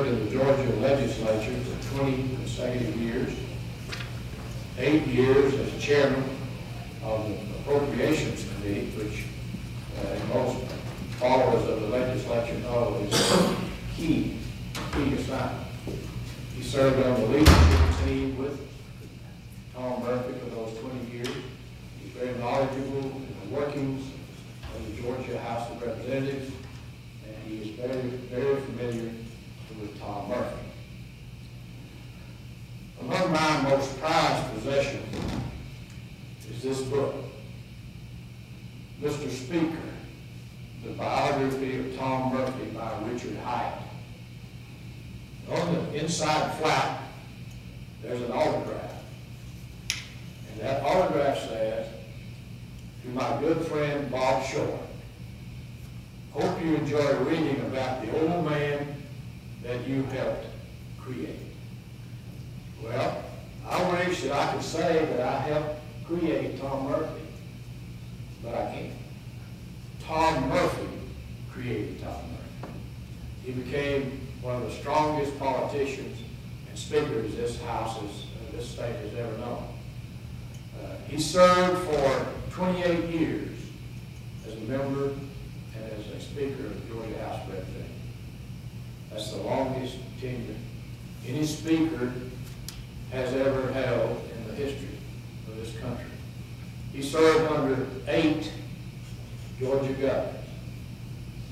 served in the Georgia legislature for 20 consecutive years, 8 years as chairman of the Appropriations Committee, which most followers of the legislature know is key assignment. He served on the leadership team with Tom Murphy for those 20 years. He's very knowledgeable in the workings of the Georgia House of Representatives, and he is very familiar with Tom Murphy. Among my most prized possessions is this book, Mr. Speaker, the biography of Tom Murphy by Richard Hyatt. On the inside flap, there's an autograph. And that autograph says, "To my good friend Bob Shore, hope you enjoy reading about the old man that you helped create." Well, I wish that I could say that I helped create Tom Murphy, but I can't. Tom Murphy created Tom Murphy. He became one of the strongest politicians and speakers this state has ever known. He served for 28 years as a member and as a speaker of the Georgia House of Representatives. That's the longest tenure any speaker has ever held in the history of this country. He served under 8 Georgia governors.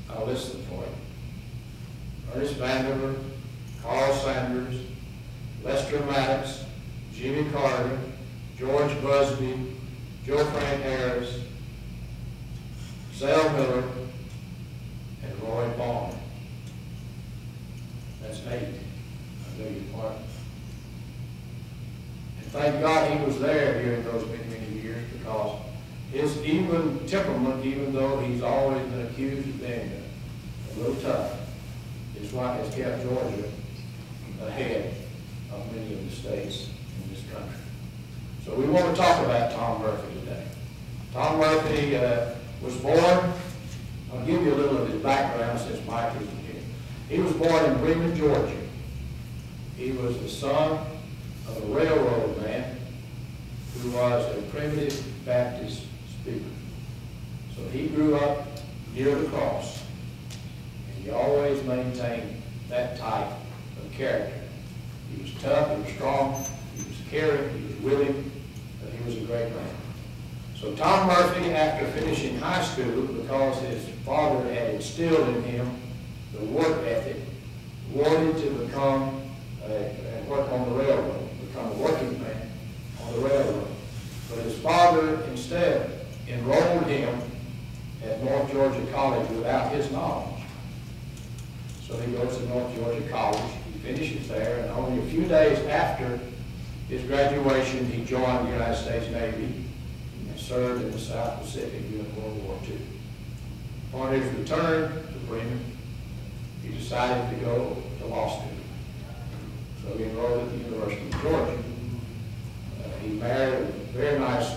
I'll list them for you. Ernest Vandiver, Carl Sanders, Lester Maddox, Jimmy Carter, George Busby, Joe Frank Harris, Zell Miller, and Roy Bond. That's 8. I beg your pardon. And thank God he was there during those many years, because his even temperament, even though he's always been accused of being a little tough, is what has kept Georgia ahead of many of the states in this country. So we want to talk about Tom Murphy today. Tom Murphy was born, I'll give you a little of his background since Mike isn't here. He was born in Bremen, Georgia. He was the son of a railroad man who was a primitive Baptist speaker. So he grew up near the cross. He always maintained that type of character. He was tough, he was strong, he was caring, he was willing, but he was a great man. So Tom Murphy, after finishing high school, because his father had instilled in him the work ethic, wanted to become and work on the railroad, become a working man on the railroad. But his father instead enrolled him at North Georgia College without his knowledge. So he goes to North Georgia College, he finishes there, and only a few days after his graduation, he joined the United States Navy and served in the South Pacific during World War II. Upon his return to Bremen, he decided to go to law school. So he enrolled at the University of Georgia. He married a very nice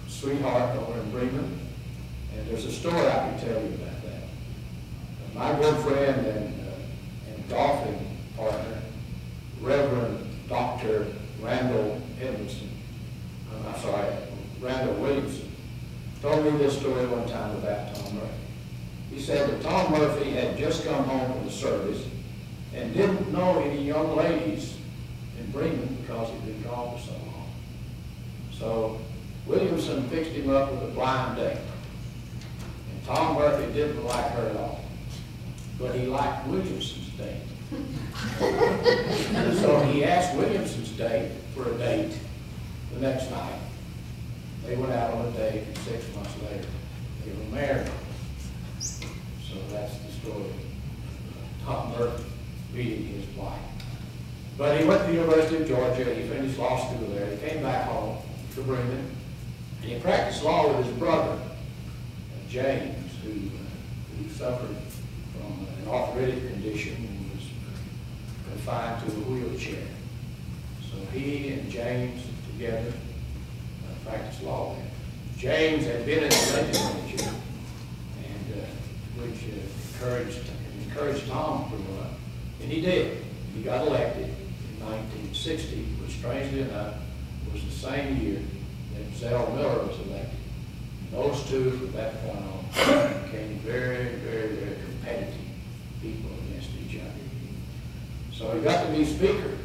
sweetheart over in Bremen, and there's a story I can tell you about that. My good friend and golfing partner, Reverend Dr. Randall Williamson, told me this story one time about Tom Murphy. He said that Tom Murphy had just come home from the service and didn't know any young ladies in Bremen because he'd been gone for so long. So Williamson fixed him up with a blind date. And Tom Murphy didn't like her at all, but he liked Williamson's date. So he asked Williamson's date for a date the next night. They went out on a date, and 6 months later, they were married. So that's the story of Tom Murphy meeting his wife. But he went to the University of Georgia, he finished law school there, he came back home to Bremen, and he practiced law with his brother, James, who suffered from an arthritic condition and was confined to a wheelchair. So he and James together practiced law there. James had been in the legislature, and which encouraged Tom pretty well And he did. He got elected in 1960, which strangely enough was the same year that Zell Miller was elected. And those two, from that point on, became very, very, very competitive people against each other. So he got to be Speaker.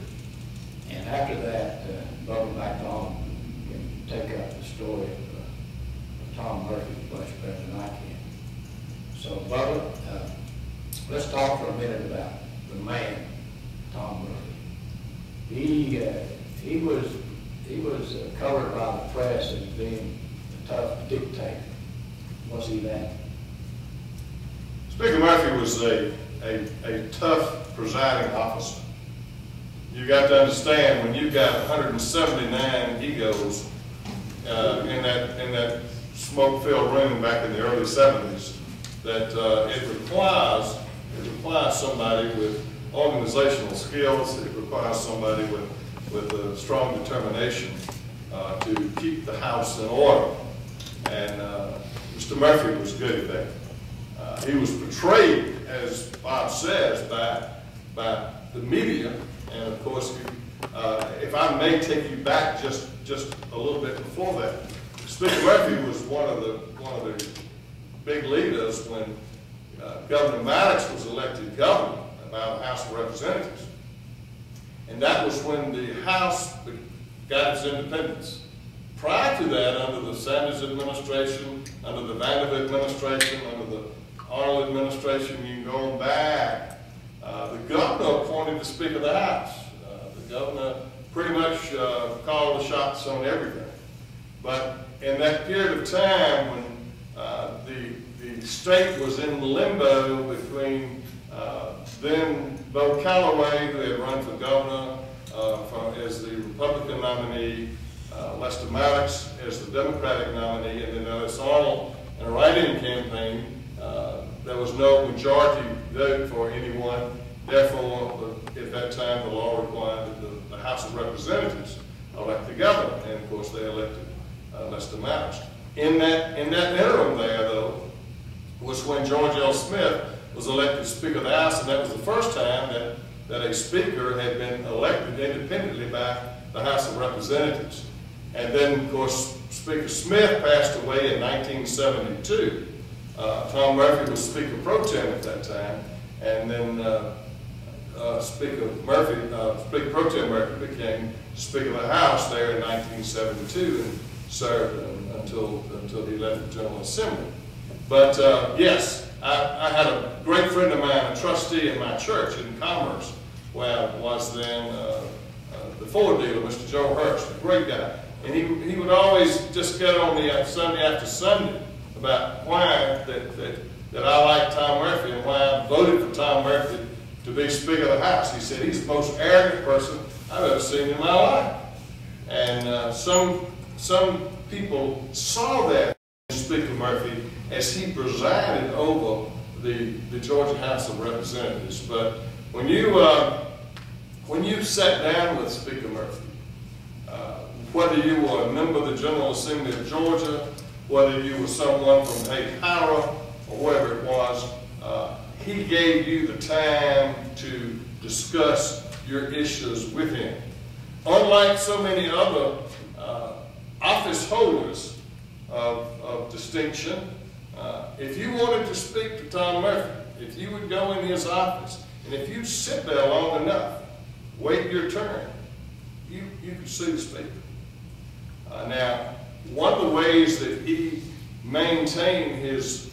And after that, Bubba McDonald can take up the story of Tom Murphy much better than I can. So Bubba, let's talk for a minute about the man, Tom Murphy. He was covered by the press as being a tough dictator. Was he that? Speaker Murphy was a tough presiding officer. You got to understand, when you've got 179 egos in that smoke-filled room back in the early 70s, that it requires somebody with organizational skills. It requires somebody with a strong determination to keep the house in order. And Mr. Murphy was good at that. He was portrayed, as Bob says, by the media. And of course, if I may take you back just a little bit before that, Speaker Murphy was one of the big leaders when Governor Maddox was elected governor by the House of Representatives. And that was when the House got its independence. Prior to that, under the Sanders administration, under the Vanderbilt administration, under the Arnold administration, you can go back, the governor appointed the Speaker of the House. The governor pretty much called the shots on everything. But in that period of time when the state was in limbo between then Bo Calloway, who had run for governor as the Republican nominee, Lester Maddox as the Democratic nominee, and then Ellis Arnold in a write-in campaign. There was no majority vote for anyone. Therefore, at that time, the law required that the House of Representatives elect the governor, and of course, they elected Lester Maddox. In that interim there, though, was when George L. Smith was elected Speaker of the House, and that was the first time that a Speaker had been elected independently by the House of Representatives. And then, of course, Speaker Smith passed away in 1972. Tom Murphy was Speaker Pro Tem at that time, and then Speaker Pro Tem Murphy became Speaker of the House there in 1972 and served until he left the General Assembly. But yes, I had a great friend of mine, a trustee in my church in Commerce, where I was then the Ford dealer, Mr. Joe Hurst, a great guy. And he would always just get on me Sunday after Sunday about why that I like Tom Murphy and why I voted for Tom Murphy to be Speaker of the House. He said he's the most arrogant person I've ever seen in my life. And some people saw that in Speaker Murphy as he presided over the Georgia House of Representatives. But when you sat down with Speaker Murphy, whether you were a member of the General Assembly of Georgia, whether you were someone from Hay Power, or wherever it was, he gave you the time to discuss your issues with him. Unlike so many other office holders of distinction, if you wanted to speak to Tom Murphy, if you would go in his office, and if you sit there long enough, wait your turn, you could see the Speaker. Now, one of the ways that he maintained his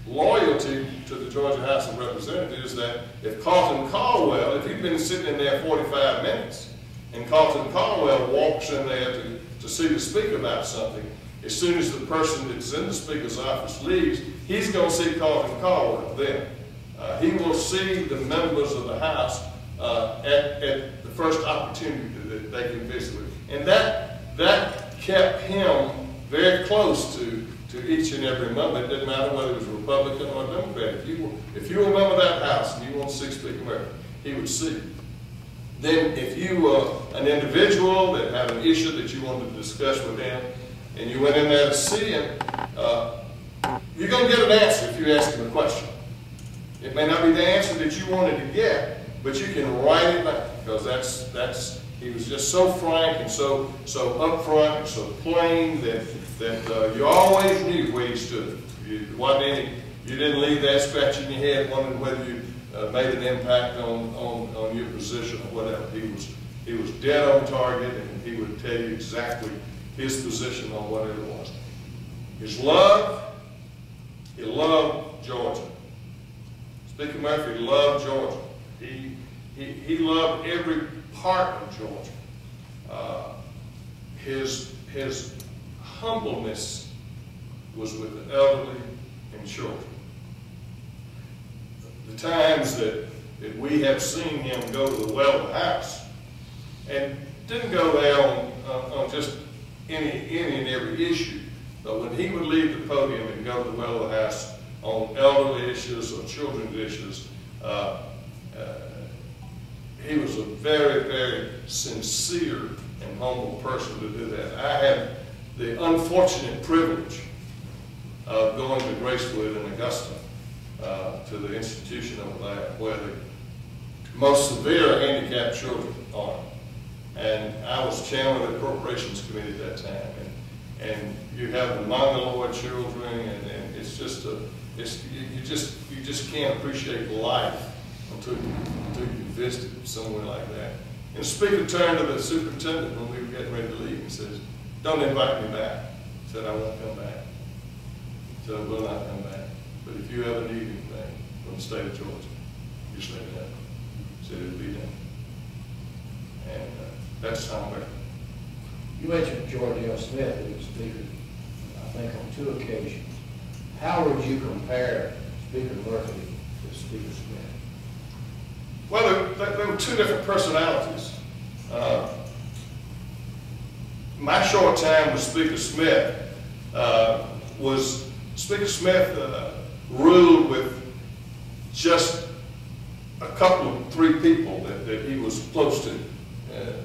loyalty to the Georgia House of Representatives is that if Carlton Caldwell, if you've been sitting in there 45 minutes, and Carlton Caldwell walks in there to see the Speaker about something, as soon as the person that's in the Speaker's office leaves, he's going to see Carlton Caldwell then. He will see the members of the House at the first opportunity that they can visit with. And that kept him very close to each and every member. It didn't matter whether it was Republican or Democrat. If you were a member of that House and you want to see Speaker Murphy, he would see you. Then if you were an individual that had an issue that you wanted to discuss with him, and you went in there to see him, you're going to get an answer if you ask him a question. It may not be the answer that you wanted to get, but you can write it down, because he was just so frank and so upfront and so plain that you always knew where he stood. You didn't leave that scratching your head wondering whether you made an impact on your position or whatever. He was dead on target, and he would tell you exactly his position on whatever it was. His love, he loved Georgia. Speaker Murphy loved Georgia. He loved every part of Georgia. His humbleness was with the elderly and children. The times that we have seen him go to the well of the house, and didn't go there on just any and every issue, but when he would leave the podium and go to the well of the house on elderly issues or children's issues, he was a very, very sincere and humble person to do that. I had the unfortunate privilege of going to Gracewood in Augusta, to the institution over there, where the most severe handicapped children are. And I was chairman of the Appropriations Committee at that time. And you have the Mongoloid children, and it's just you just can't appreciate life until you visit somewhere like that. And the speaker turned to the superintendent when we were getting ready to leave and says, "Don't invite me back." He said, "I won't come back." He said, "I will not come back. But if you ever need anything from the state of Georgia, just let me know." He said, "It'll be done." And that's Tom Murphy. You mentioned George L. Smith, who was Speaker, I think, on 2 occasions. How would you compare Speaker Murphy to Speaker Smith? Well, there were 2 different personalities. My short time with Speaker Smith Speaker Smith ruled with just a couple of 3 people that he was close to, and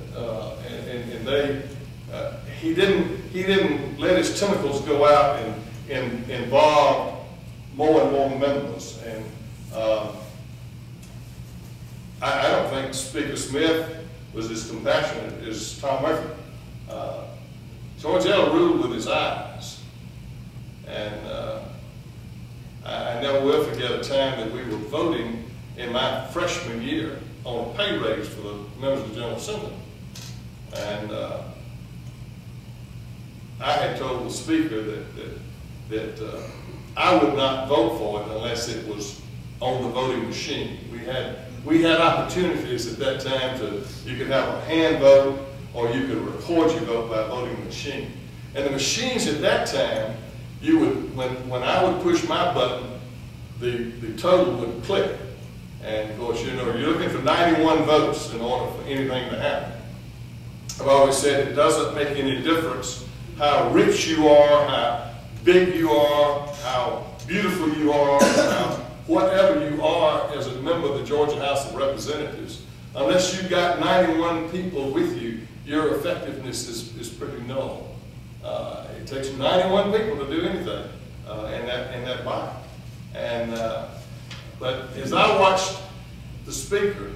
he didn't let his tentacles go out and involve more and more members. And I don't think Speaker Smith was as compassionate as Tom Murphy. George L. ruled with his eyes. And I never will forget a time that we were voting in my freshman year on a pay raise for the members of the General Assembly. And I had told the speaker that I would not vote for it unless it was on the voting machine. We had opportunities at that time you could have a hand vote, or you could record your vote by a voting machine. And the machines at that time, you would, when I would push my button, the total would click. And of course, you're looking for 91 votes in order for anything to happen. I've always said it doesn't make any difference how rich you are, how big you are, how beautiful you are, how whatever you are as a member of the Georgia House of Representatives. Unless you've got 91 people with you, your effectiveness is pretty null. It takes 91 people to do anything in that body. But as I watched the speaker,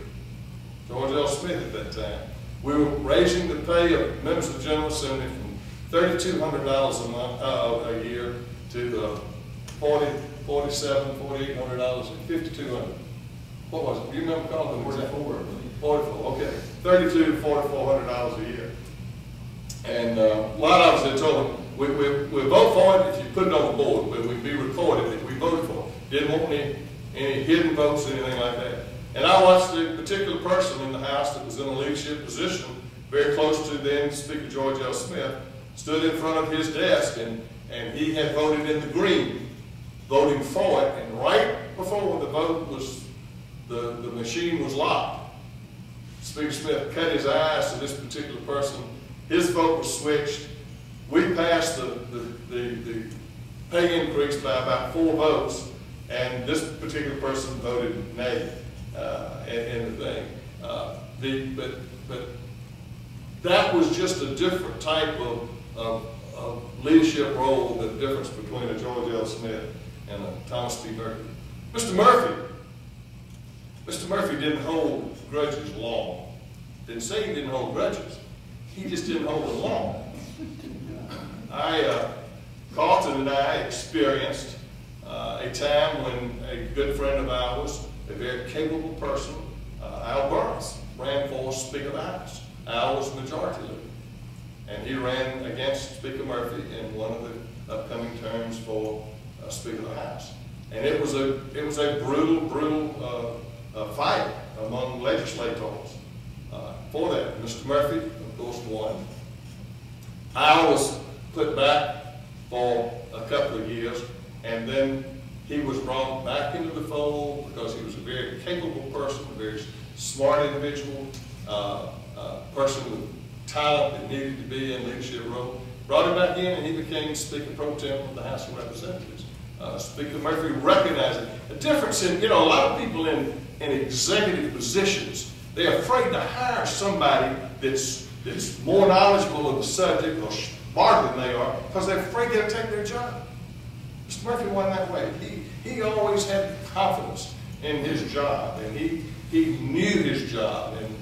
George L. Smith at that time, we were raising the pay of members of the General Assembly from $3,200 a month a year to $4,700, $4,800, and $5,200. What was it? Do you remember calling it? 44. 44. Okay, $3,200 to $4,400 a year. And a lot of us had told them, we vote for it if you put it on the board, but we'd be recorded that we voted for it. Didn't want any hidden votes or anything like that. And I watched a particular person in the House that was in a leadership position, very close to then Speaker George L. Smith, stood in front of his desk, and he had voted in the green, voting for it, and right before the vote was, the machine was locked, Speaker Smith cut his eyes to this particular person. His vote was switched. We passed the pay increase by about 4 votes, and this particular person voted nay in the thing. But that was just a different type of leadership role, the difference between a George L. Smith and a Thomas P. Murphy. Mr. Mr. Murphy didn't hold grudges long. Didn't say he didn't hold grudges. He just didn't hold them long. Carlton and I experienced a time when a good friend of ours, a very capable person, Al Burns, ran for Speaker of the House. Al was majority leader. And he ran against Speaker Murphy in one of the upcoming terms for Speaker of the House. And it was a brutal fight among legislators for that. Mr. Murphy, of course, won. Al was put back for a couple of years, and then he was brought back into the fold because he was a very capable person, a very smart individual, person with talent that needed to be in a leadership role. Brought him back in, and he became Speaker Pro Tem of the House of Representatives. Speaker Murphy recognized a difference in, a lot of people in executive positions, they're afraid to hire somebody that's more knowledgeable of the subject or smarter than they are because they're afraid they'll take their job. Mr. Murphy wasn't that way. He always had confidence in his job, and he knew his job, and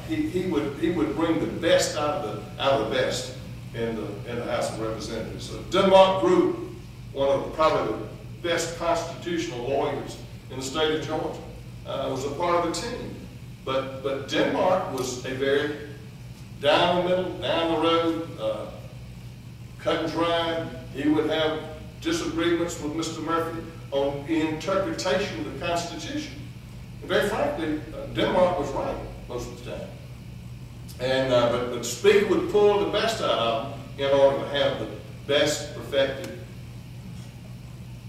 he would bring the best out of the best in the House of Representatives. So Denmark Group, one of probably the best constitutional lawyers in the state of Georgia, was a part of the team. But Denmark was a very down the middle, down the road, cut and dry. He would have disagreements with Mr. Murphy on the interpretation of the Constitution. And very frankly, Denmark was right most of the time. And but the Speaker would pull the best out of them in order to have the best perfected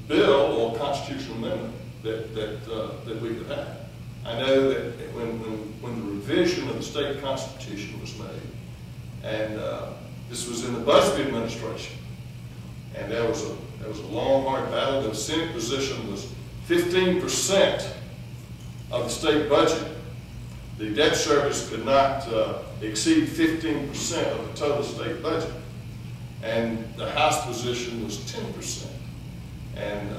bill or constitutional amendment that we could have. I know that when the revision of the state constitution was made, and this was in the Busby administration, and there was a long, hard battle. The Senate position was 15% of the state budget. The debt service could not exceed 15% of the total state budget, and the House position was 10%. And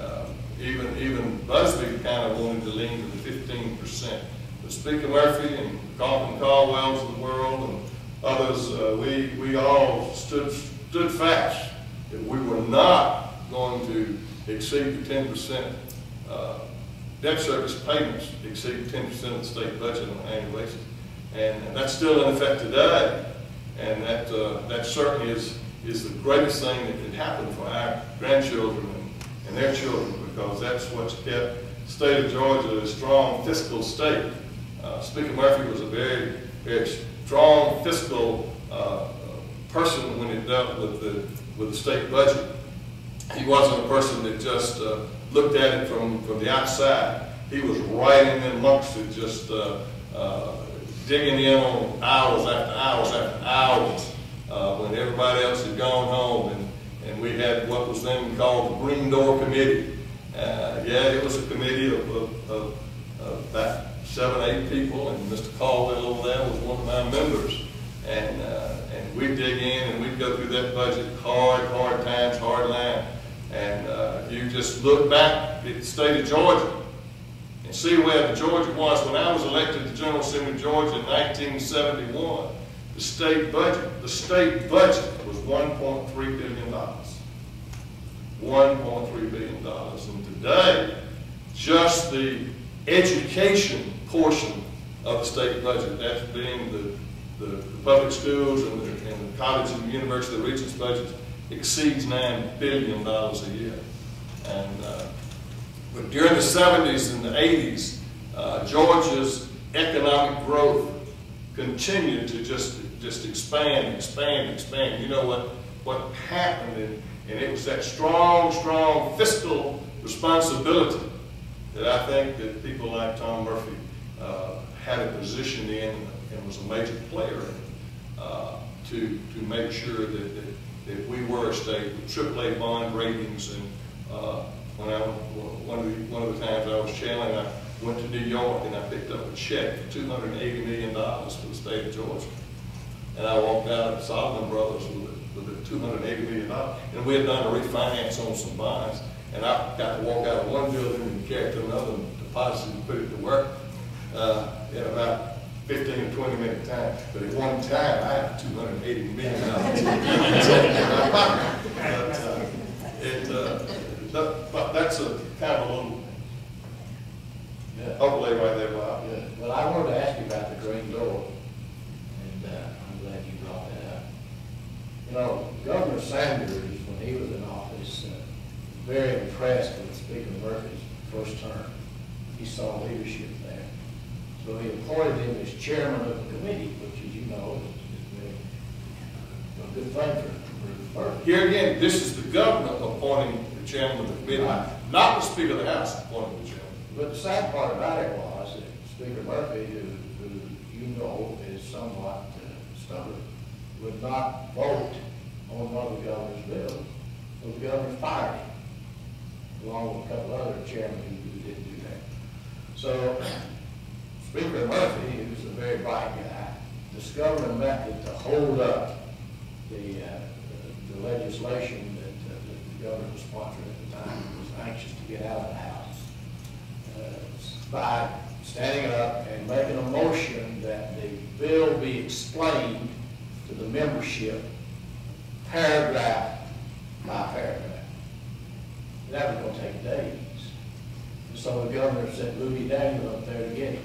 even Busby kind of wanted to lean to the 15%. But Speaker Murphy and Carlton Caldwell's of the world and others, we all stood fast that we were not going to exceed the 10% debt service payments, exceed 10% of the state budget on an annual basis. And that's still in effect today. And that certainly is the greatest thing that can happen for our grandchildren and their children, because that's what's kept the state of Georgia a strong fiscal state. Speaker Murphy was a very, very strong fiscal person when it dealt with the state budget. He wasn't a person that just looked at it from the outside. He was right in amongst it, just digging in on hours after hours after hours when everybody else had gone home. And we had what was then called the Green Door Committee. Yeah, it was a committee of about 7 or 8 people, and Mr. Caldwell over there was one of my members. And we'd dig in and we'd go through that budget, hard times, hard line. And if you just look back at the state of Georgia and see where Georgia was when I was elected to the General Assembly of Georgia in 1971, the state budget was $1.3 billion. $1.3 billion. And today, just the education portion of the state budget, that's being the public schools and the college and the university, the regents' budgets, exceeds $9 billion a year. And but during the 70s and the 80s, Georgia's economic growth continued to just expand. You know what happened, and it was that strong fiscal responsibility that I think that people like Tom Murphy had a position in and was a major player in, to make sure that we were a state with AAA bond ratings. And one of the times I was channeling, I went to New York and I picked up a check for $280 million for the state of Georgia. And I walked out at Solomon Brothers with a $280 million. And we had done a refinance on some bonds. And I got to walk out of one building and carry it to another and deposit and put it to work. in about 15 to 20 minute time. But at one time, I had $280 million in my pocket. But that's a kind of a little overlay right there, Bob. Yeah. Well, I wanted to ask you about the green door, and I'm glad you brought that up. You know, Governor Sanders, when he was in office, very impressed with Speaker Murphy's first term. He saw leadership there. So he appointed him as chairman of the committee, which, as you know, is really a good thing for Murphy. Here again, this is the governor appointing the chairman of the committee, not the Speaker of the House appointing the chairman. But the sad part about it was that Speaker Murphy, who you know is somewhat stubborn, would not vote on one of the governor's bills. So the governor fired him, along with a couple other chairmen who didn't do that. So Speaker Murphy, who's a very bright guy, discovered a method to hold up the legislation that the governor was sponsoring at the time, who was anxious to get out of the House, by standing up and making a motion that the bill be explained to the membership paragraph by paragraph. That was going to take days. And so the governor sent Louis Daniel up there to get him.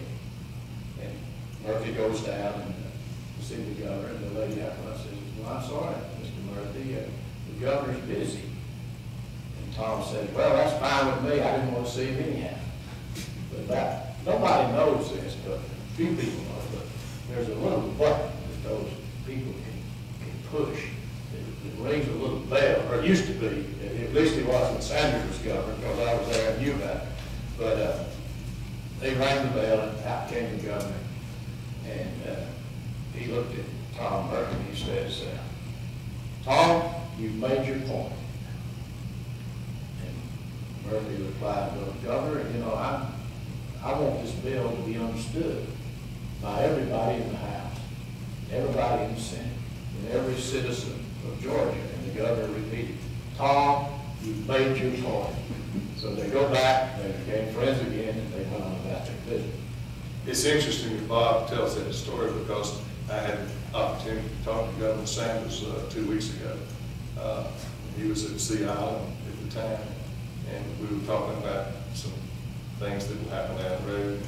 And Murphy goes down and see the governor, and the lady out front says, "Well, I'm sorry, Mr. Murphy, the governor's busy." And Tom says, "Well, that's fine with me. I didn't want to see him anyhow." But nobody knows this, but few people know. But there's a little button that those people can push. It rings a little bell, or it used to be. At least it was when Sanders was governor, because I was there and knew about it. But they rang the bell, and out came the governor. And he looked at Tom Murphy and he says, "Tom, you've made your point." And Murphy replied, "Well, Governor, you know, I want this bill to be understood by everybody in the House, everybody in the Senate, and every citizen of Georgia." And the governor repeated, "Tom, you've made your point." So they go back, they became friends again, and they went on about their business. It's interesting that Bob tells that story because I had the opportunity to talk to Governor Sanders 2 weeks ago. He was at Sea Island at the time, and we were talking about some things that will happen down the road.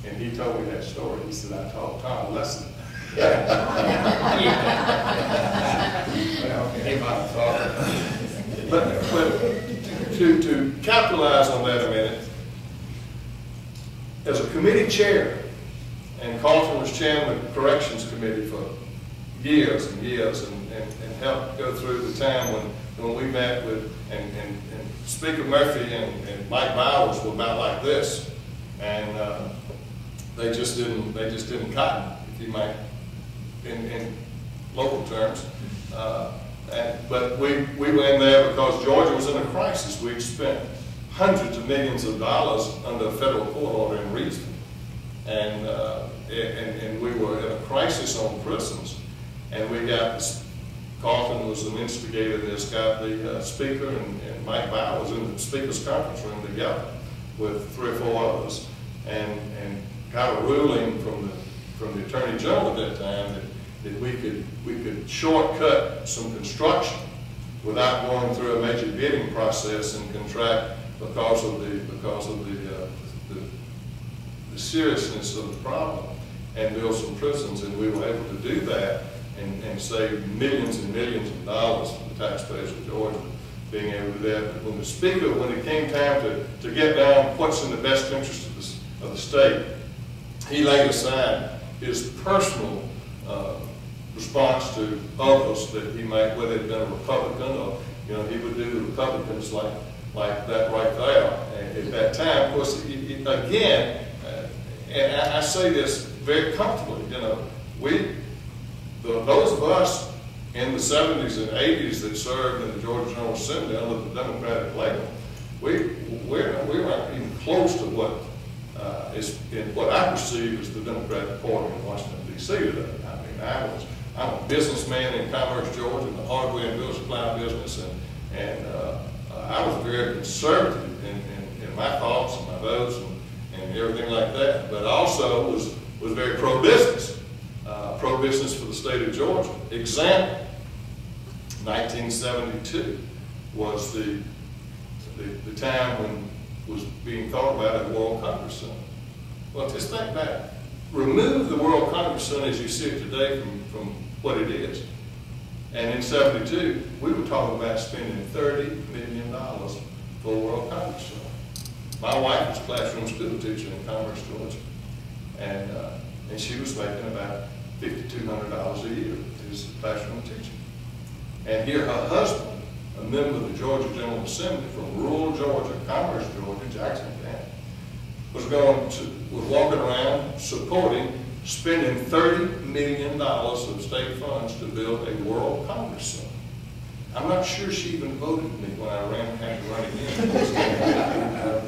And he told me that story. He said, "I taught Tom a lesson." Well, he might have thought. But to capitalize on that a minute, as a committee chair, and Carlton was chairman of the Corrections Committee for years and years, and helped go through the time when we met with, and Speaker Murphy and Mike Bowers were about like this, and they just didn't cotton, if you might, in local terms. But we were in there because Georgia was in a crisis. We'd spent hundreds of millions of dollars under a federal court order in Reason, and we were in a crisis on prisons, and we got Carlton was an instigator of this, got the speaker and Mike Bowers in the speaker's conference room together with 3 or 4 others, and got a ruling from the Attorney General at that time that we could shortcut some construction without going through a major bidding process and contract because of the seriousness of the problem, and build some prisons. And we were able to do that and save millions and millions of dollars for the taxpayers of Georgia, being able to do that. But when the speaker, when it came time to get down what's in the best interest of the state, he laid aside his personal response to others that he might, whether it had been a Republican or, you know, he would do the Republicans like that right there. And at that time, of course, again, and I say this very comfortably, you know, those of us in the 70s and 80s that served in the Georgia General Assembly under the Democratic label, we weren't even close to what is in what I perceive as the Democratic Party in Washington, D.C. today. I mean, I'm a businessman in Commerce, Georgia, in the hardware and building supply business, and I was very conservative in my thoughts and my votes, and and everything like that, but also was very pro-business. Pro-business for the state of Georgia. Example, 1972 was the time when was being thought about at the World Congress Center. Well, just think back. Remove the World Congress Center as you see it today from what it is. And in 72, we were talking about spending $30 million for the World Congress Center. My wife was a classroom school teacher in Commerce, Georgia. And she was making about $5,200 a year as a classroom teacher. And here her husband, a member of the Georgia General Assembly from rural Georgia, Commerce, Georgia, Jackson County, was walking around supporting spending $30 million of state funds to build a World Congress Center. I'm not sure she even voted me when I had to run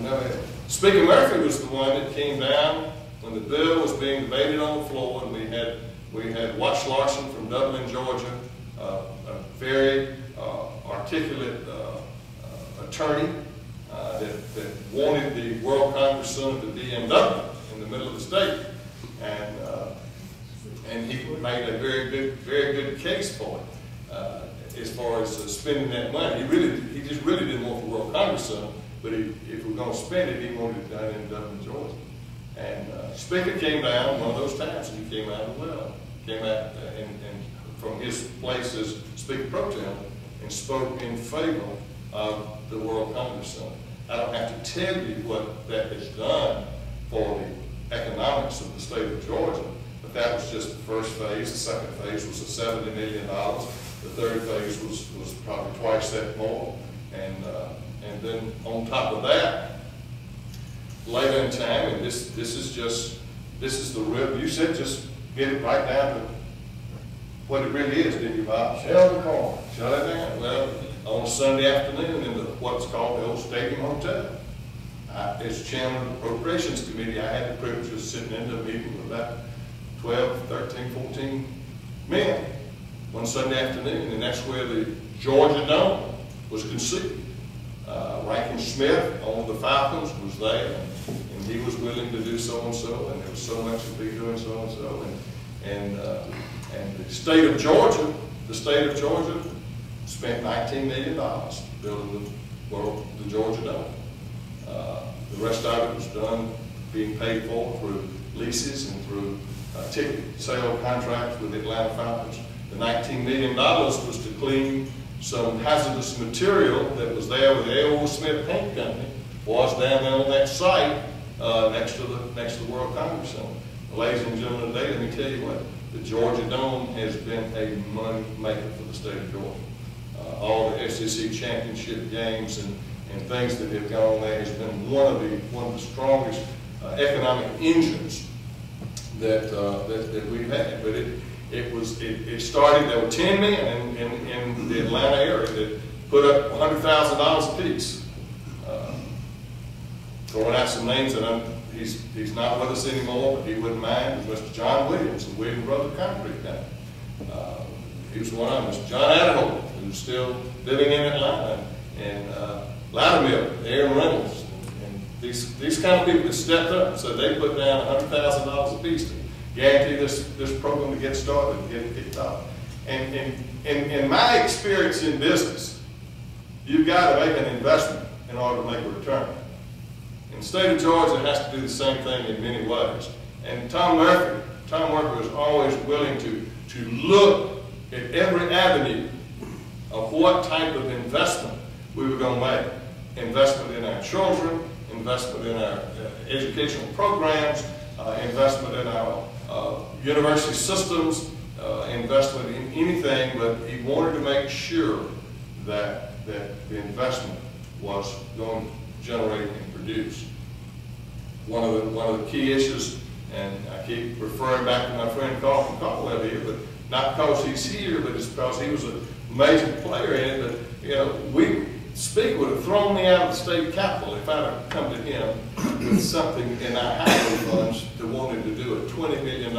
again. Speaker Murphy was the one that came down when the bill was being debated on the floor, and we had Watts Larson from Dublin, Georgia, a very articulate attorney that wanted the World Congress Center to be in Dublin, in the middle of the state, and he made a very good case for it as far as spending that money. He just really didn't want the World Congress Center, but if we're going to spend it, he wanted it done in Dublin, Georgia. And Speaker came down one of those times, and he came out as well. Came out and from his place as Speaker Pro Tem and spoke in favor of the World Congress Center. I don't have to tell you what that has done for the economics of the state of Georgia, but that was just the first phase. The second phase was $70 million. The third phase was probably twice that more. And then on top of that, later in time, and this is the real, you said just get it right down to what it really is, didn't you, Bob? Shell the corn. Shut it down. Well, on Sunday afternoon in what's called the old Stadium Hotel, as chairman of the Appropriations Committee, I had the privilege of sitting in a meeting with about 12, 13, 14 men one Sunday afternoon, and that's where the Georgia Dome was conceived. Rankin Smith on the Falcons was there, and he was willing to do so-and-so, and there was so much to be doing so-and-so, and the state of Georgia spent $19 million building the Georgia Dome. The rest of it was done being paid for through leases and through ticket sale contracts with the Atlanta Falcons. The $19 million was to clean some hazardous material that was there with the A.O. Smith Paint Company, was down there on that site next to the World Congress Center. Ladies and gentlemen, today, let me tell you what, the Georgia Dome has been a money maker for the state of Georgia. All the SEC championship games and things that have gone there has been one of the strongest economic engines that we've had. But it started, there were 10 men in the Atlanta area that put up $100,000 apiece. Throwing out some names, and he's not with us anymore, but he wouldn't mind. It was Mr. John Williams, the Williams Brother Concrete Company. He was one of them. Mr. John Adderholt, who's still living in Atlanta, and Latimer, Aaron Reynolds, and these kind of people that stepped up and said they put down $100,000 apiece to guarantee this program to get started and get it kicked off. And in my experience in business, you've got to make an investment in order to make a return. In the state of Georgia, it has to do the same thing in many ways. And Tom Murphy was always willing to look at every avenue of what type of investment we were going to make. Investment in our children, investment in our educational programs, investment in our university systems, investment in anything, but he wanted to make sure that the investment was going to generate and produce. One of the key issues, and I keep referring back to my friend Carl from Caldwell here, but not because he's here, but it's because he was a major player in it. But you know, Speaker would have thrown me out of the state capitol if I'd have come to him with something in our highway funds that wanted to do a $20 million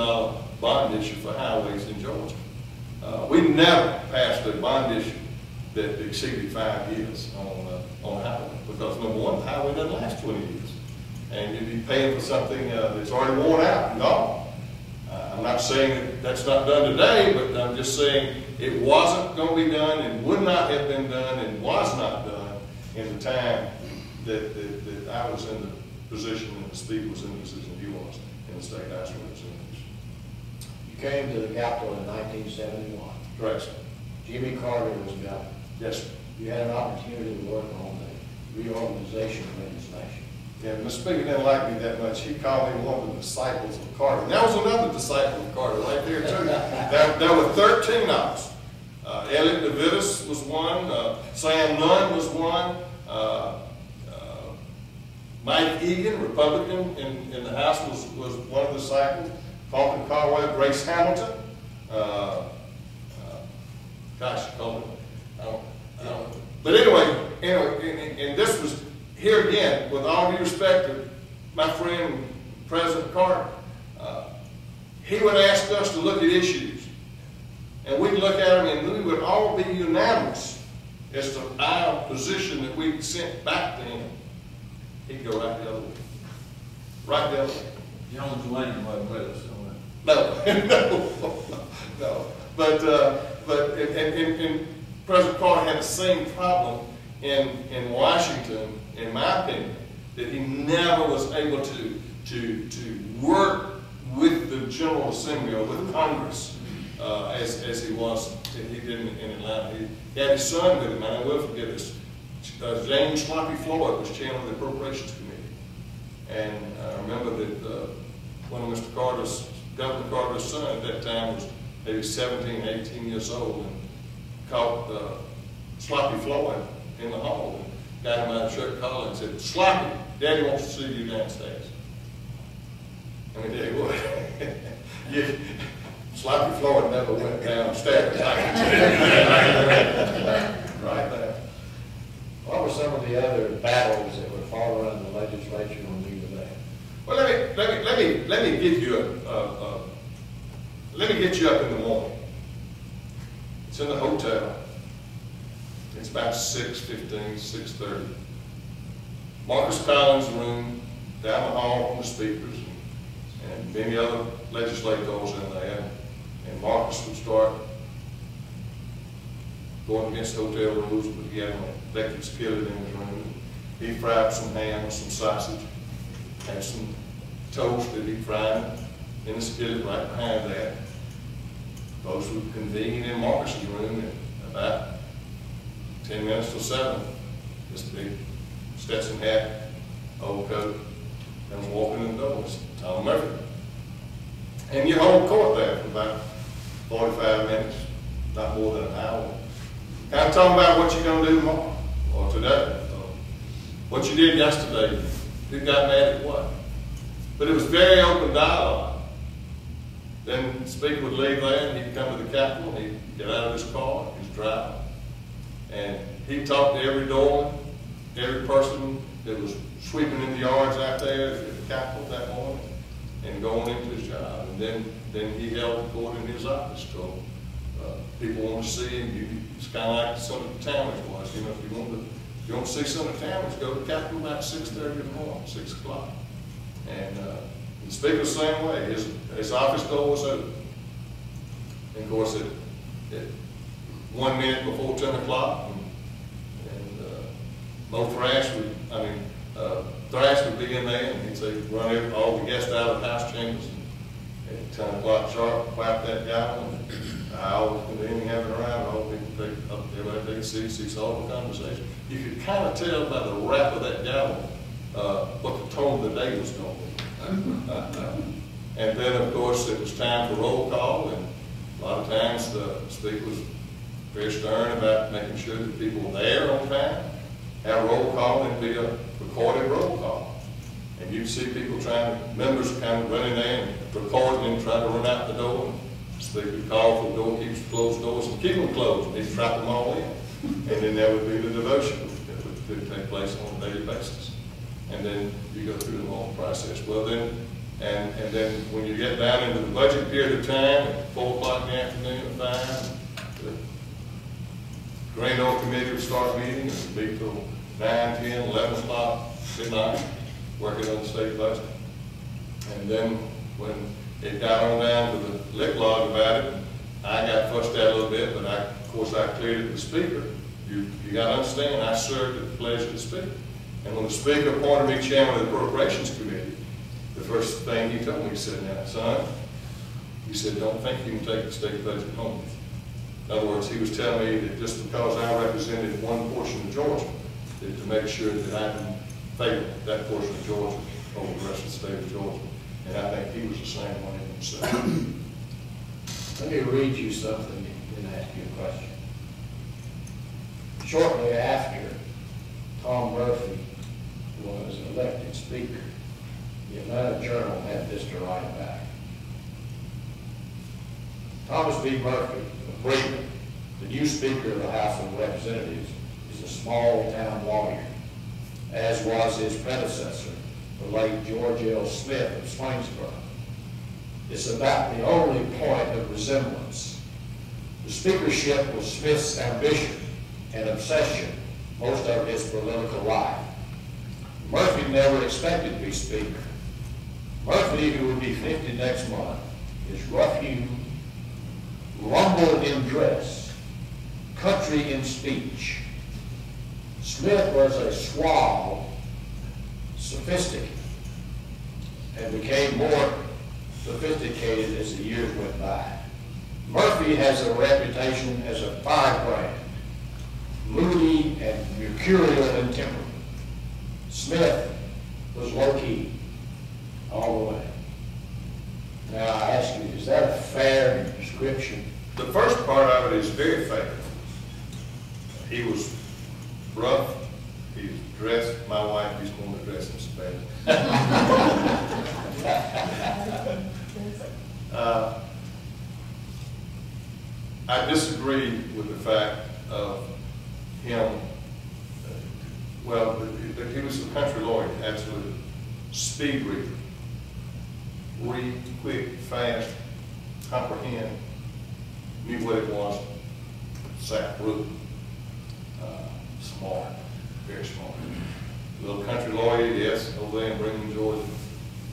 bond issue for highways in Georgia. We never passed a bond issue that exceeded 5 years on highway, because number one, the highway doesn't last 20 years. and you'd be paying for something that's already worn out and gone. I'm not saying that that's not done today, but I'm just saying it wasn't going to be done and would not have been done and was not done in the time that I was in the position and the Speaker was in the position he was in the State House of Representatives. You came to the Capitol in 1971. Correct, sir. Jimmy Carter was governor. Yes, sir. You had an opportunity to work on the reorganization legislation. Yeah, Mr. Speaker didn't like me that much. He called me one of the disciples of Carter. And that was another disciple of Carter right there, too. There were 13 of us. Elliot DeVittis was one. Sam Nunn was one. Mike Egan, Republican in the House, was one of the disciples. Fulton Caldwell, Grace Hamilton. Colton. I don't know. But anyway, and this was, here again, with all due respect to my friend President Carter, he would ask us to look at issues, and we'd look at them, and we would all be unanimous as to our position that we sent back to him. He'd go right the other way. Right the other way. John Delaney wasn't with us on that. No. But President Carter had the same problem in Washington, in my opinion, that he never was able to work with the General Assembly or with Congress as he was. He did in Atlanta. He had his son with him, and I will forget this. James Sloppy Floyd was chairman of the Appropriations Committee, and I remember that one of Mr. Carter's, Governor Carter's son at that time was maybe 17, 18 years old, and caught Sloppy Floyd in the hall and got him out of shirt collar and said, "Sloppy, Daddy wants to see you downstairs." Let me tell you what, Sloppy Floyd never went downstairs. I can tell you. Right there. What were some of the other battles that were fought around the legislature when you were there? Well, let me give you let me get you up in the morning. It's in the hotel. It's about 6:15, 6:30. Marcus Collins' room, down the hall from the speakers, and many other legislators in there. And Marcus would start going against hotel rules, but he had an electric skillet in his room. He fried some ham, some sausage, and some toast that he fried in the skillet right behind that. Folks would convene in Marcus's room at about 10 minutes till 7. Just a big Stetson hat, old coat, and was walking in the door. It's Tom Murphy. And you hold court there for about 45 minutes, not more than an hour. Kind of talking about what you're going to do tomorrow, or today, or what you did yesterday, who got mad at what. But it was very open dialogue. Then the speaker would leave there, and he'd come to the Capitol, he'd get out of his car, he'd drive, and he'd talk to every doorman, every person that was sweeping in the yards out there at the Capitol that morning, and going into his job. And then he held the court in his office till people want to see him. It's kind of like Senator Talmadge was. You know, if you want to see Senator Talmadge, go to the Capitol about 6:30 in the morning, 6 o'clock. And the speaker was the same way. His office door was open. And of course, at 1 minute before 10 o'clock, and Mo Thrash would be in there, and he'd say, run all the guests out of the House chambers. And at 10 o'clock sharp, clap that gavel, and I always continue having around, all people take up, everybody take a seat, see all the conversation. You could kind of tell by the rap of that gavel what the tone of the day was going to be. And then, of course, it was time for roll call, and a lot of times the speaker was very stern about making sure that people were there on time, have a roll call, and be a recorded roll call. And you'd see people members kind of running there and recording and trying to run out the door. And the speaker would call for the doorkeepers to close doors and keep them closed, and he'd trap them all in. And then there would be the devotion that would take place on a daily basis. And then you go through the whole process. Well, then, and then when you get down into the budget period of time, at 4 o'clock in the afternoon, at 5, the Grand Old Committee would start meeting, and it would be till 9, 10, 11 o'clock, midnight. working on the state budget. And then when it got on down to the lick log about it, I got fussed out a little bit, but of course I cleared it to the speaker. You got to understand, I served at the pleasure of the speaker. And when the speaker appointed me chairman of the Appropriations Committee, the first thing he told me, he said, "Now, son," he said, "don't think you can take the state budget home with you." In other words, he was telling me that just because I represented one portion of Georgia, that to make sure that I didn't favor that portion of Georgia over the rest of the state of Georgia. And I think he was the same way himself. Let me read you something and ask you a question. Shortly after Tom Murphy was elected speaker, the Atlanta Journal had this to write about him. Thomas B. Murphy of Bremen, the new Speaker of the House of Representatives, is a small-town lawyer, as was his predecessor, the late George L. Smith of Swainsboro. It's about the only point of resemblance. The speakership was Smith's ambition and obsession most of his political life. Murphy never expected to be Speaker. Murphy, who will be 50 next month, is rough-hewn, rumbled in dress, country in speech. Smith was a suave, sophisticated, and became more sophisticated as the years went by. Murphy has a reputation as a firebrand, moody and mercurial in temperament. Smith was low-key all the way. Now I ask you, is that a fair description? The first part of it is very fair. He was rough, he was dressed, my wife used to want to dress him so bad. I disagree with the fact of him, well, he was a country lawyer, absolutely. Speed reader. Read quick, fast, comprehend, knew what it was, sat through. Smart, very smart. Little country lawyer, yes, over there in Bremen, Georgia.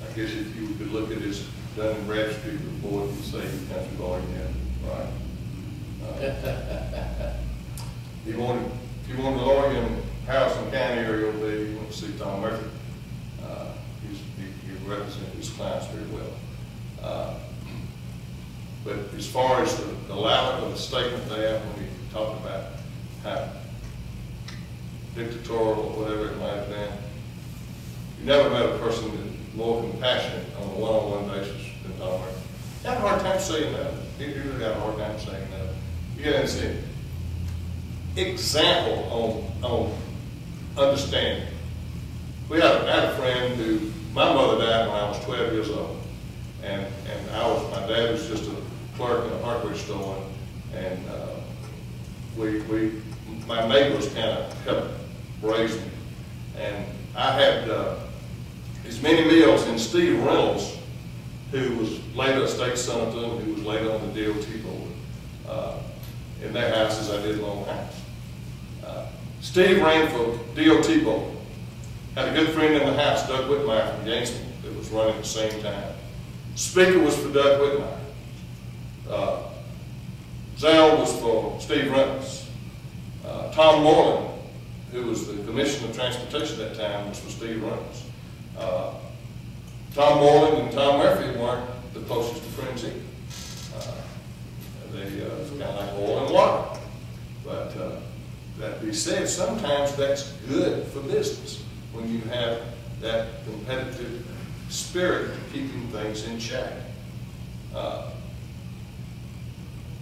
I guess if you could look at his Dun and Bradstreet report, you'd say he's a country lawyer, yeah, right. If you wanted a lawyer in Harrison County area, you want to see Tom Murphy. He represents his clients very well. But as far as the allowance of the statement there, when we talked about how dictatorial or whatever it might have been, you never met a person that's more compassionate on a one-on-one basis than Tom Murphy. He had a hard time saying that. He really had a hard time saying that. You got to see example on understanding. We had a friend who, my mother died when I was 12 years old, and my dad was just a clerk in a hardware store, and my neighbors kind of helped raise me, and I had as many meals in Steve Reynolds, who was later a state senator, and who was later on the DOT board, in their house as I did in my own house. Steve ran for DOT board. Had a good friend in the house, Doug Whitmire from Gainesville, that was running at the same time. Speaker was for Doug Whitmire. Zell was for Steve Reynolds. Tom Moreland, who was the Commissioner of Transportation at that time, was for Steve Reynolds. Tom Moreland and Tom Murphy weren't the closest to friends either. They kind of like oil and water. But that being said, sometimes that's good for business when you have that competitive spirit of keeping things in check.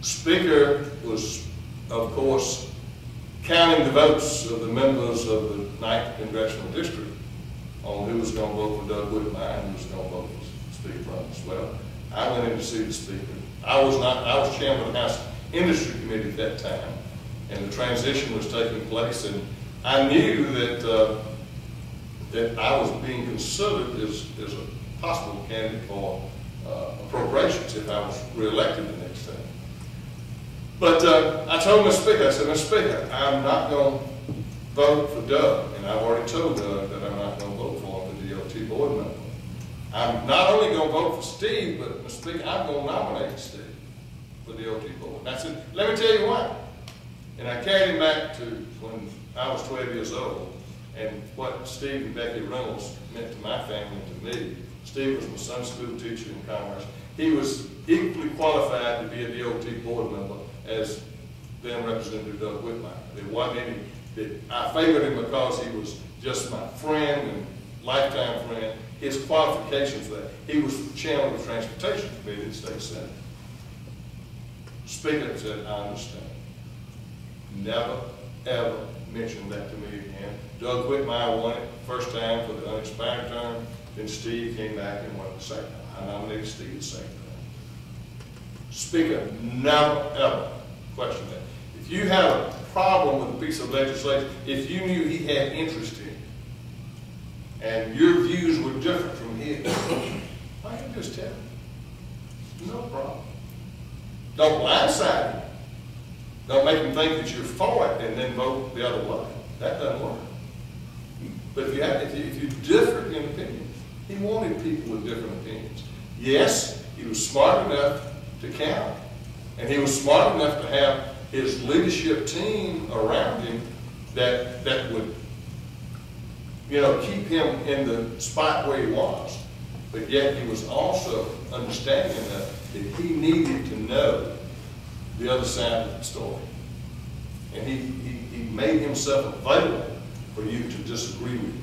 Speaker was, of course, counting the votes of the members of the 9th Congressional District on who was going to vote for Doug Whitmire and who was going to vote for Steve Reynolds. Well, I went in to see the Speaker. I was chairman of the House Industry Committee at that time, and the transition was taking place, and I knew that I was being considered as a possible candidate for appropriations if I was reelected the next time. But I told Mr. Speaker, I said, Mr. Speaker, I'm not going to vote for Doug, and I've already told Doug that I'm not going to vote for him for DOT I'm not only gonna vote for Steve, but Mr. Speaker, I'm gonna nominate Steve for the OT board. And I said, let me tell you why. And I carried him back to when I was 12 years old, and what Steve and Becky Reynolds meant to my family and to me. Steve was my son's school teacher in Commerce. He was equally qualified to be a DOT board member as then Representative Doug Whitmire. There wasn't any, I favored him because he was just my friend and lifetime friend. His qualifications for that, he was chairman of the Transportation Committee in the State Senate. Speaker said, I understand. Never, ever mentioned that to me again. Doug Whitmire won it the first time for the unexpired term. Then Steve came back and won the second time. I nominated Steve the second time. Speaker never, ever questioned that. If you had a problem with a piece of legislation, if you knew he had interest in it, and your views were different from his, all you just tell him. No problem. Don't blindside him. Don't make him think that you're for it and then vote the other way. That doesn't work. But if you differ in opinion, he wanted people with different opinions. Yes, he was smart enough to count, and he was smart enough to have his leadership team around him that would, keep him in the spot where he was. But yet he was also understanding enough that he needed to know the other side of the story. And he made himself available for you to disagree with.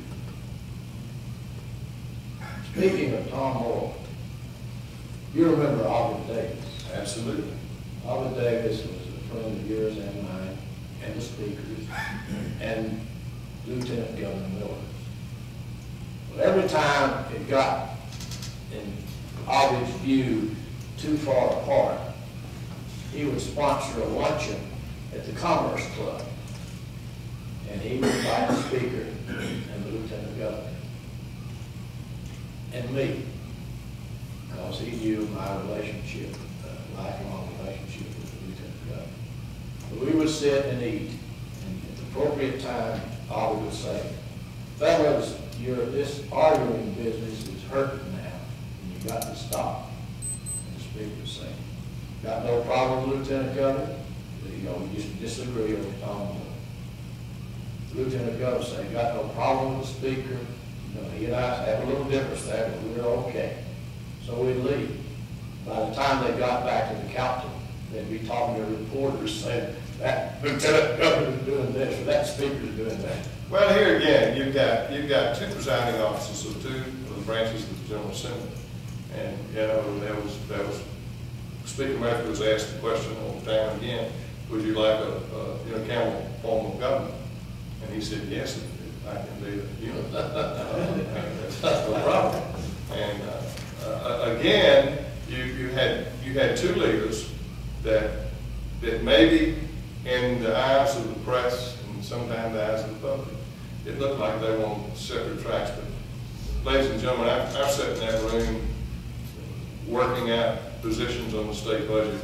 Speaking of Tom Moore, you remember Alvin Davis? Absolutely. Alvin Davis was a friend of yours and mine, and the speakers, and Lieutenant Governor Miller. But every time it got, in Alvin's view, too far apart, he would sponsor a luncheon at the Commerce Club. And he would invite the speaker and the lieutenant governor and me, because he knew my relationship, lifelong relationship with the lieutenant governor. But we would sit and eat, and at the appropriate time, Alvin would say, fellas, this arguing business is hurting now, and you got to stop. And the speaker would say, got no problem with Lieutenant Governor? We just disagree on Tom Moore. The Lieutenant Governor said, got no problem with the speaker. He and I have a little difference there, but we were okay. So we'd leave. By the time they got back to the captain, they'd be talking to reporters saying, that Lieutenant Governor is doing this, or that speaker is doing that. Well, here again, you've got two presiding officers of two of the branches of the General Assembly. And, there was Speaker Murphy was asked the question all the time again, would you like a camel form of government? And he said, yes, I can be the unit. That's no problem. And again, you had two leaders that maybe in the eyes of the press and sometimes the eyes of the public, it looked like they were on separate tracks. But ladies and gentlemen, I've sat in that room working out positions on the state budget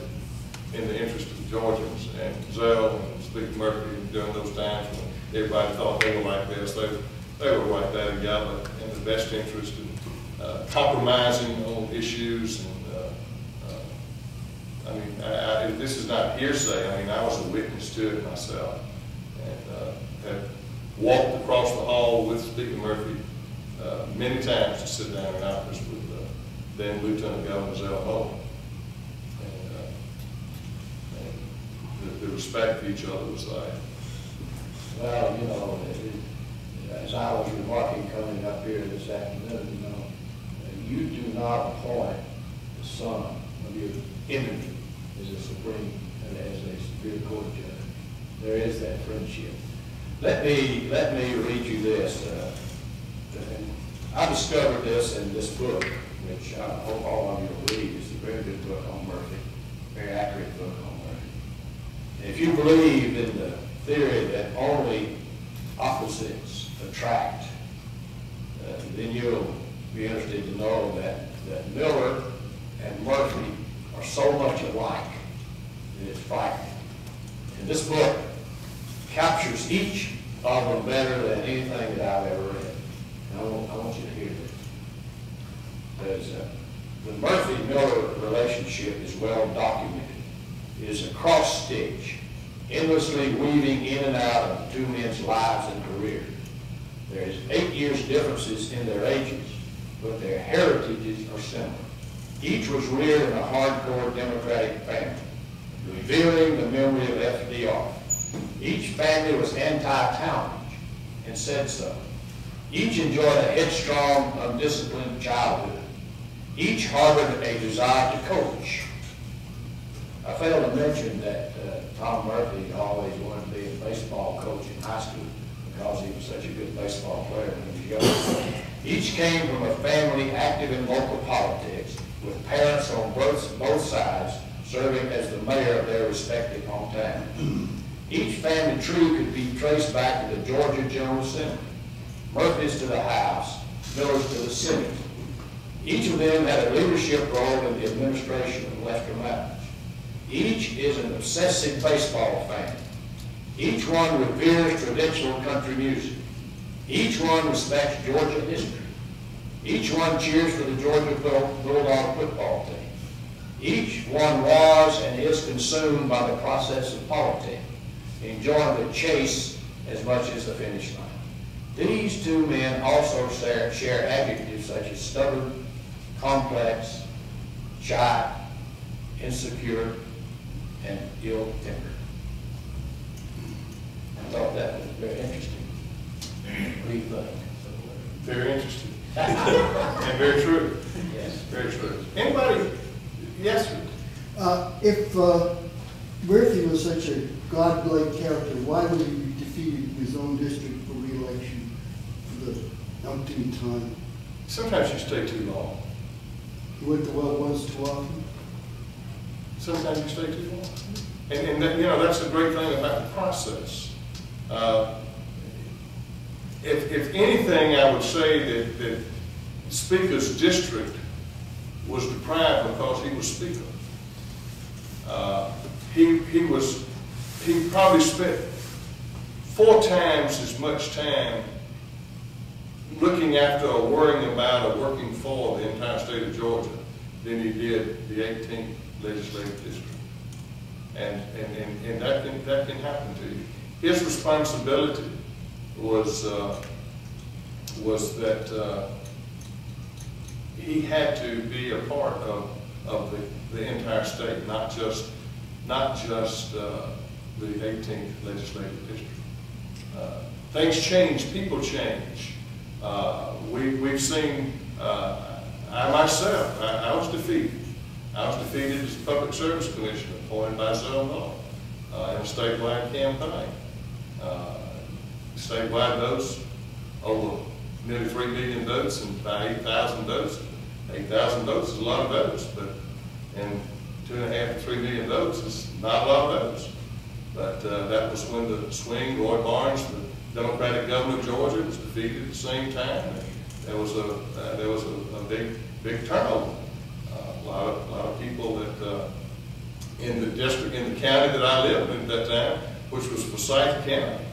in the interest of the Georgians, and Zell and Speaker Murphy during those times when everybody thought they were like this, they were right there together in the best interest of compromising on issues. And this is not hearsay. I was a witness to it myself, and have walked across the hall with Speaker Murphy many times to sit down in office with then Lieutenant Governor Zell Miller. And the respect for each other was there. Well, as I was remarking coming up here this afternoon, you do not appoint the son of your enemy as a Supreme, as a Superior Court judge. There is that friendship. Let me read you this. I discovered this in this book, which I hope all of you will read. It's a very good book on Murphy, very accurate book on Murphy. And if you believe in the theory that only opposites attract, then you'll be interested to know that Miller and Murphy are so much alike that it's frightening. And this book captures each of them better than anything that I've ever read. And I want you to hear this. Because the Murphy-Miller relationship is well documented. It is a cross stitch, endlessly weaving in and out of the two men's lives and careers. There is 8 years differences in their ages, but their heritages are similar. Each was reared in a hardcore Democratic family, revealing the memory of FDR. Each family was anti-towns and said so. Each enjoyed a headstrong, undisciplined childhood. Each harbored a desire to coach. I failed to mention that Tom Murphy always wanted to be a baseball coach in high school because he was such a good baseball player when he was young. Each came from a family active in local politics, with parents on both sides serving as the mayor of their respective hometown. Each family tree could be traced back to the Georgia General Assembly. Murphy's to the House, Miller's to the Senate. Each of them had a leadership role in the administration of Western Mountains. Each is an obsessive baseball fan. Each one reveres traditional country music. Each one respects Georgia history. Each one cheers for the Georgia Bulldog football team. Each one was and is consumed by the process of politics, enjoying the chase as much as the finish line. These two men also share adjectives such as stubborn, complex, shy, insecure, and ill-tempered. I thought that was very interesting. What do you think? Very interesting. And very true. Yes. Very true. Anybody? Yes, sir. If Murphy was such a godlike character, why was he defeated his own district for re-election for the umpteenth time? Sometimes you stay too long. He went to well once too often? Sometimes you stay too long. And that, you know, that's the great thing about the process. If anything, I would say that Speaker's district was deprived because he was Speaker. He probably spent 4 times as much time looking after or worrying about or working for the entire state of Georgia than he did the 18th legislative district. And that can happen to you. His responsibility was that he had to be a part of the entire state, not just the 18th legislative district. Things change, people change. We've seen. I myself, I was defeated. I was defeated as a public service commissioner appointed by Zell Miller in a statewide campaign. Statewide votes over nearly 3 million votes and about 8,000 votes. 8,000 votes is a lot of votes, but and 2.5 to 3 million votes is not a lot of votes. But that was when the swing, Roy Barnes, the Democratic governor of Georgia, was defeated at the same time. There was a big turnover. A lot of people that in the district, in the county that I lived in at that time, which was Forsyth County.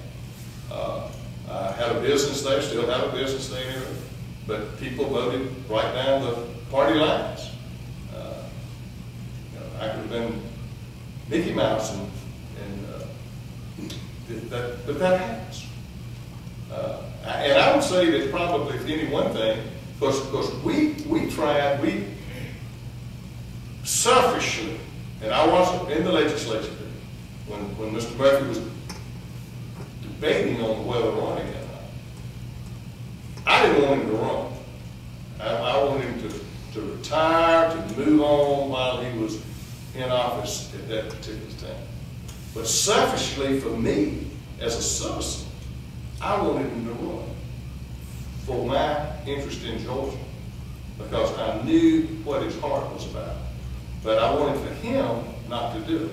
I had a business there, still have a business there, but people voted right down the party lines. I could have been Mickey Mouse, but that happens. And I would say that probably, if any one thing, because we tried, we selfishly, and I wasn't in the legislature when Mr. Murphy was debating on whether running or not. I didn't want him to run. I wanted him to retire, to move on while he was in office at that particular time. But selfishly, for me, as a citizen, I wanted him to run for my interest in Georgia, because I knew what his heart was about. But I wanted for him not to do it.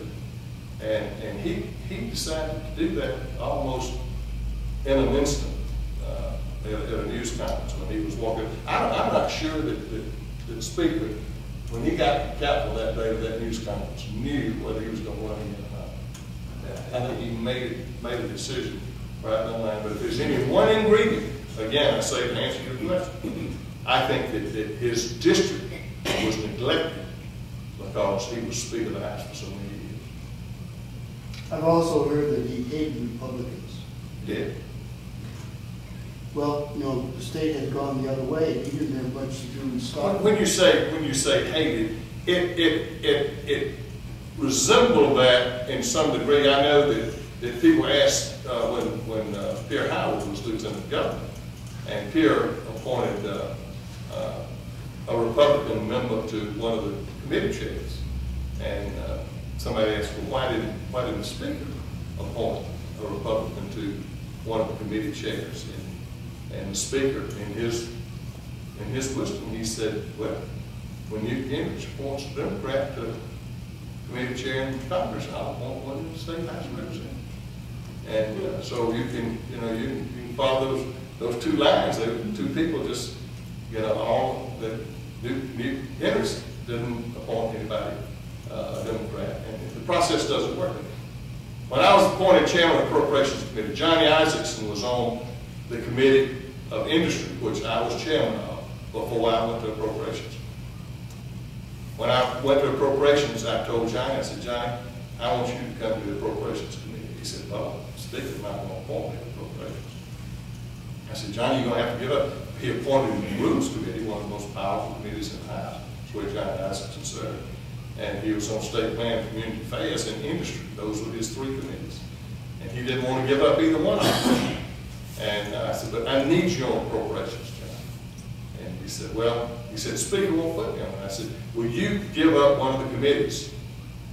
And he decided to do that almost in an instant at a news conference when he was walking. I'm not sure that the speaker, when he got to the Capitol that day of that news conference, knew whether he was going to run again or not. I think he made a decision right in the line. But if there's any one ingredient, again, I say to answer your question, I think that his district was neglected because he was Speaker of the House for so many years. I've also heard that he hated Republicans. Did? Well, you know, the state had gone the other way. He didn't have much to do with Scotland. When you say hated, it resembled that in some degree. I know that people asked when Pierre Howard was lieutenant governor, and Pierre appointed a Republican member to one of the committee chairs, and somebody asked, well, why didn't the Speaker appoint a Republican to one of the committee chairs? And the Speaker, in his wisdom, he said, well, when Newt Gingrich appoints a Democrat to committee chair in Congress, I'll appoint one in the state House of Representatives. And so you can follow those two lines. Two people just, all that Newt Gingrich didn't appoint anybody a Democrat, and the process doesn't work. When I was appointed chairman of the Appropriations Committee, Johnny Isaacson was on the Committee of Industry, which I was chairman of before I went to Appropriations. When I went to Appropriations, I told Johnny, I said, Johnny, I want you to come to the Appropriations Committee. He said, well, Speaker's not going to appoint me to Appropriations. I said, Johnny, you're going to have to give up. He appointed me to the Rules Committee, one of the most powerful committees in the House, where Johnny Isaacson served. And he was on State Plan, Community Affairs, and Industry. Those were his three committees. And he didn't want to give up either one of them. And I said, but I need you on Appropriations, John. And he said, well, Speaker won't put me on. I said, will you give up one of the committees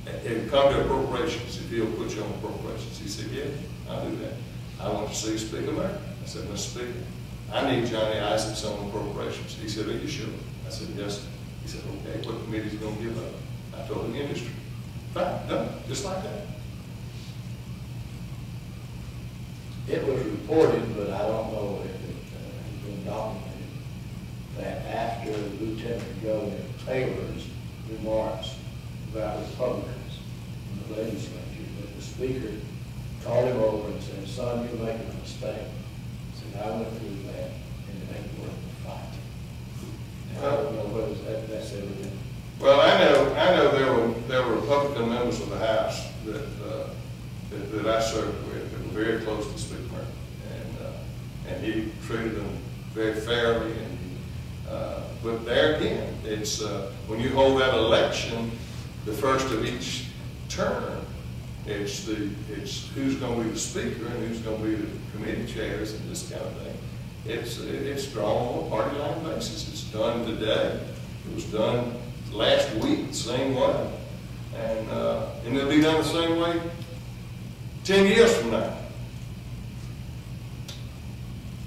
and come to Appropriations if he'll put you on Appropriations? He said, yeah, I'll do that. I want to see Speaker Miller. I said, Mr. Speaker, I need Johnny Isaacson on Appropriations. He said, are you sure? I said, yes. He said, okay, what committee's going to give up? I told him Industry. Fine, done, just like that. It was reported, but I don't know if it has been documented, that after Lieutenant Governor Taylor's remarks about Republicans in the legislature, that the Speaker called him over and said, son, you're making a mistake. He said, I went through that, and it ain't worth the fight. And I don't know whether that's ever been. Well, I know there were Republican members of the House that I served with that were very close to Speaker Murphy, and he treated them very fairly. But there again, it's when you hold that election, the first of each term, it's who's going to be the Speaker and who's going to be the committee chairs and this kind of thing. It's drawn on a party line basis. It's done today. It was done last week the same way, and it'll be done the same way 10 years from now.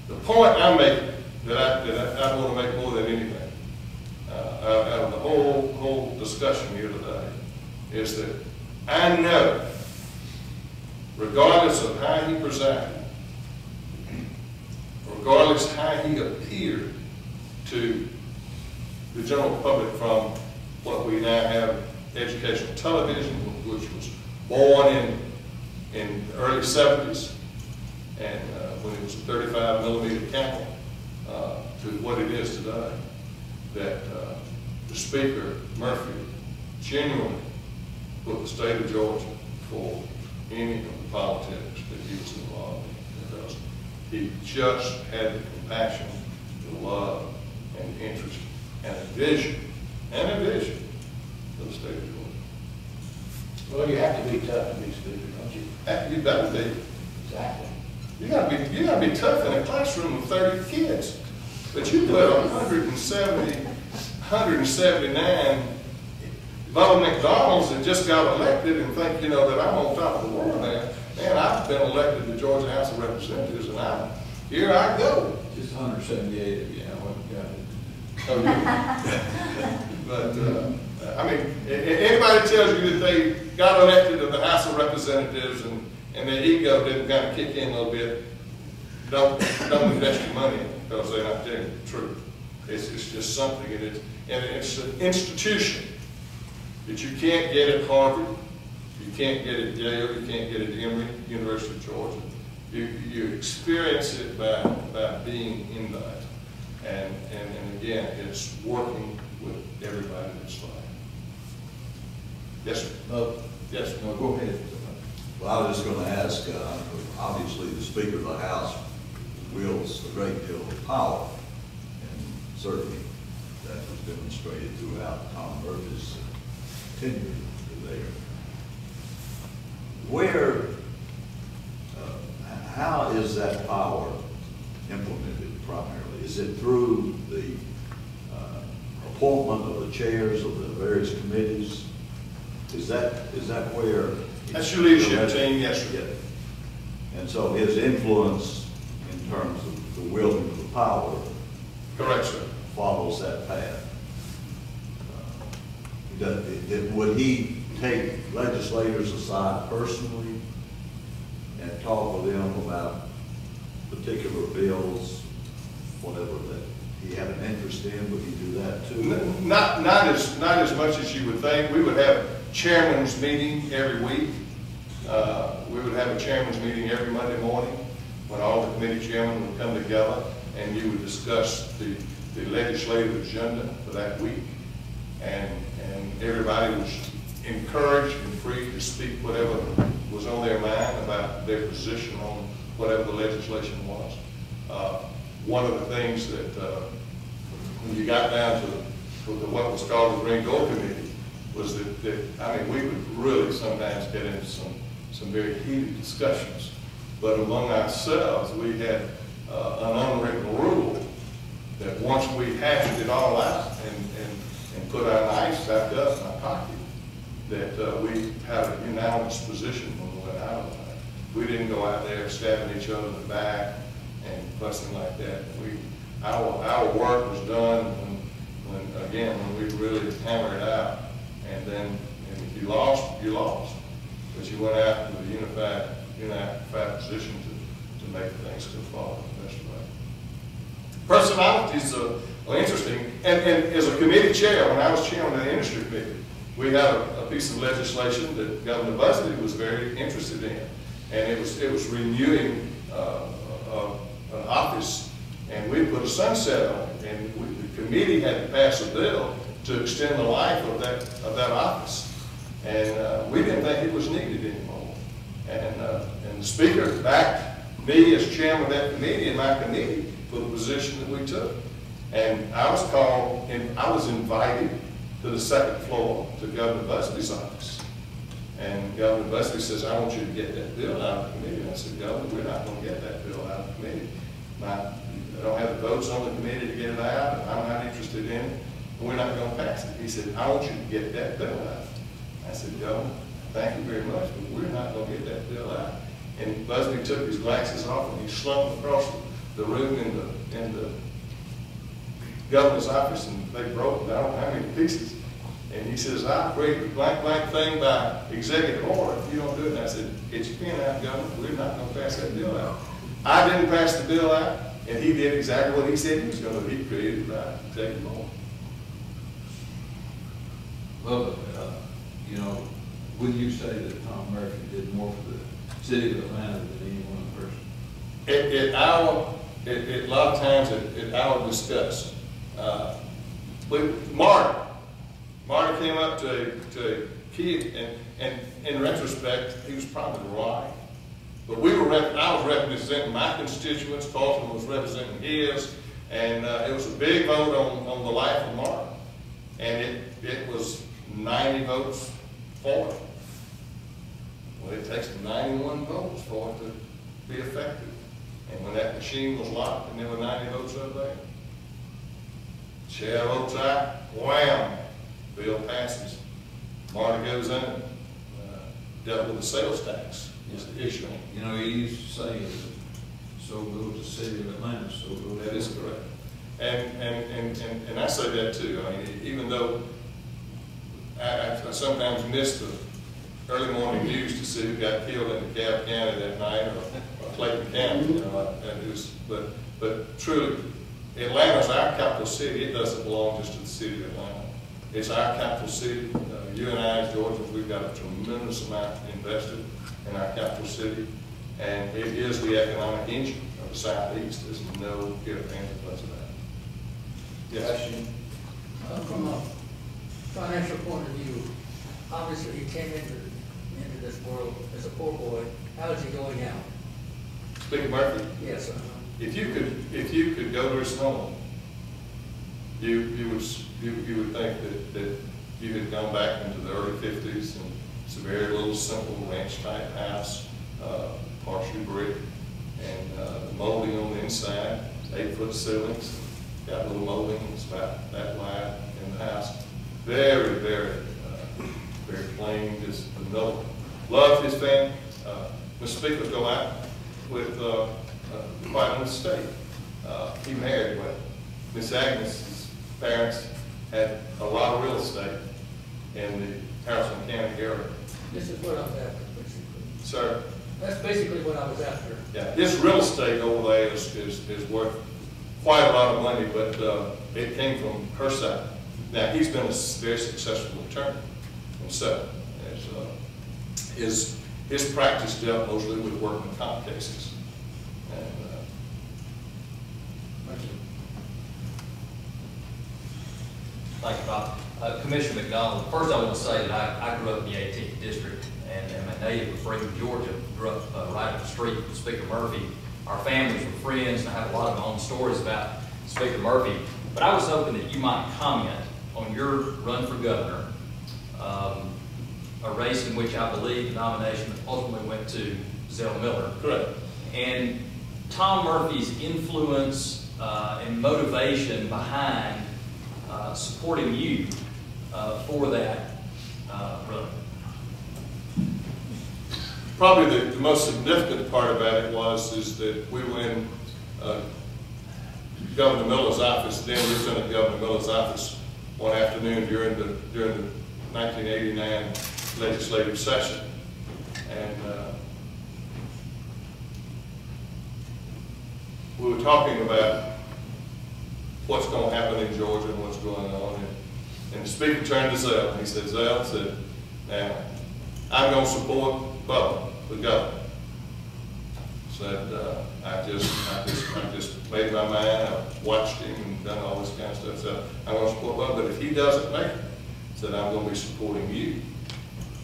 The point I'm making that I want to make more than anything out of the whole discussion here today is that I know, regardless of how he presided, regardless of how he appeared to the general public from what we now have educational television, which was born in the early 70s, and when it was a 35mm camera, to what it is today, that the Speaker, Murphy, genuinely put the state of Georgia before any of the politics that he was involved in, because he just had the compassion, the love, and the interest, and a vision for the state of Georgia. Well, you have to be tough to be Speaker, don't you? You better be. Exactly. You gotta be tough in a classroom of 30 kids. But you put 179 Bubba McDonald's that just got elected and think, that I'm on top of the world now. Man, I've been elected to the Georgia House of Representatives, and here I go. Just 178 of you, I wasn't got it. But, I mean, anybody tells you that they got elected to the House of Representatives and their ego didn't kind of kick in a little bit, don't invest your money in it, because they're not telling you the truth. It's just something, and it's an institution that you can't get at Harvard, you can't get at Yale, you can't get at Emory, University of Georgia. You experience it by being in that. And again, it's working with everybody that's like. Yes, sir. Yes, sir. No, go ahead. Well, I was just going to ask, obviously the Speaker of the House wields a great deal of power, and certainly that was demonstrated throughout Tom Murphy's tenure there. How is that power implemented primarily? Is it through the appointment of the chairs of the various committees? Is that where? That's your leadership team, yes, sir. Yeah. And so his influence in terms of the wielding of the power. Correct, sir. Follows that path. Would he take legislators aside personally and talk with them about particular bills, whatever that he had an interest in? Would he do that too? Not as much as you would think. We would have chairman's meeting every week. We would have a chairman's meeting every Monday morning when all the committee chairmen would come together, and you would discuss the legislative agenda for that week. And everybody was encouraged and free to speak whatever was on their mind about their position on whatever the legislation was. One of the things that when you got down to what was called the Green Door Committee was that I mean, we would really sometimes get into some very heated discussions. But among ourselves, we had an unwritten rule that once we hashed it all out and put our knives back up in our pocket, that we had a unanimous position when we went out of it. We didn't go out there stabbing each other in the back and fussing like that. Our work was done when we really hammered it out. And then if you lost, you lost. But you went out with a unified position to make things go forward the best way. Personalities are interesting. And as a committee chair, when I was chairman of the industry committee, we had a piece of legislation that Governor Buzzley was very interested in. And it was renewing an office, and we put a sunset on it. And the committee had to pass a bill to extend the life of that office. And we didn't think it was needed anymore. And the Speaker backed me as chairman of that committee and my committee for the position that we took. And I was called, and I was invited to the second floor to Governor Buzzley's office. And Governor Buzzley says, I want you to get that bill out of the committee. And I said, Governor, we're not going to get that bill out of the committee. I don't have the votes on the committee to get it out, and I'm not interested in it, and we're not going to pass it. He said, I want you to get that bill out. I said, Governor, thank you very much, but we're not going to get that bill out. And Buzzley took his glasses off and he slung them across the room in the governor's office, and they broke, I don't know how many pieces. And he says, I create a blank thing by executive order if you don't do it. And I said, get your pen out, Governor. We're not going to pass that bill out. I didn't pass the bill out, and he did exactly what he said he was going to do. He created it by executive order. Well, you know, would you say that Tom Murphy did more for the city of Atlanta than any one person? A lot of times at our discuss, Marty came up to a kid, and in retrospect, he was probably right. But I was representing my constituents, Carlton was representing his, and it was a big vote on the life of Marty. And it was 90 votes for it. Well, it takes 91 votes for it to be effective. And when that machine was locked and there were 90 votes up there, chair votes aye, wham, bill passes. Marty goes in, dealt with the sales tax is the issue. You know, he used to say, so goes the city of Atlanta, so goes. That is correct. And I say that too. I mean, even though I sometimes miss the early morning news to see who got killed in DeKalb County that night or Clayton County, you know, and it was, but truly, Atlanta's our capital city. It doesn't belong just to the city of Atlanta. It's our capital city. You and I as Georgians, we've got a tremendous amount invested in our capital city, and it is the economic engine of the Southeast. There's no ifs, ands, or buts of that. Yes. From a financial point of view, obviously he came into this world as a poor boy. How is he going out? Speaker Murphy, Yes, if you could go to his home, you would think that you had gone back into the early 50s, and it's a very little simple ranch type house, partially brick, and molding on the inside, 8-foot ceilings, got a little molding, it's about that wide in the house. Very, very plain, just vanilla. Loved his family. Mr. Speaker would go out with quite an estate. He married well. Miss Agnes' parents had a lot of real estate in the Harrison County area. this is what I was after, basically. Sir? That's basically what I was after. Yeah, his real estate over there is worth quite a lot of money, but it came from her side. Now, he's been a very successful attorney himself. His practice dealt mostly with workman comp cases. And, Thank you. Thank you, Bob. Commissioner McDonald, first I want to say that I grew up in the 18th District, and am a native of Freeman, Georgia. Grew up right up the street from Speaker Murphy. Our families were friends, and I have a lot of my own stories about Speaker Murphy. But I was hoping that you might comment on your run for governor, a race in which I believe the nomination ultimately went to Zell Miller. correct. And Tom Murphy's influence and motivation behind supporting you for that run. Probably the most significant part about it is that we were in Governor Miller's office, then Lieutenant Governor Miller's office, one afternoon during the 1989 legislative session, and we were talking about what's going to happen in Georgia and what's going on, and the Speaker turned to Zell and he said, "Zell, said, now I'm going to support Bubba, the governor." Said, I just made my mind. I've watched him and done all this kind of stuff. So I'm going to support Bubba, but if he doesn't make it, said, I'm going to be supporting you.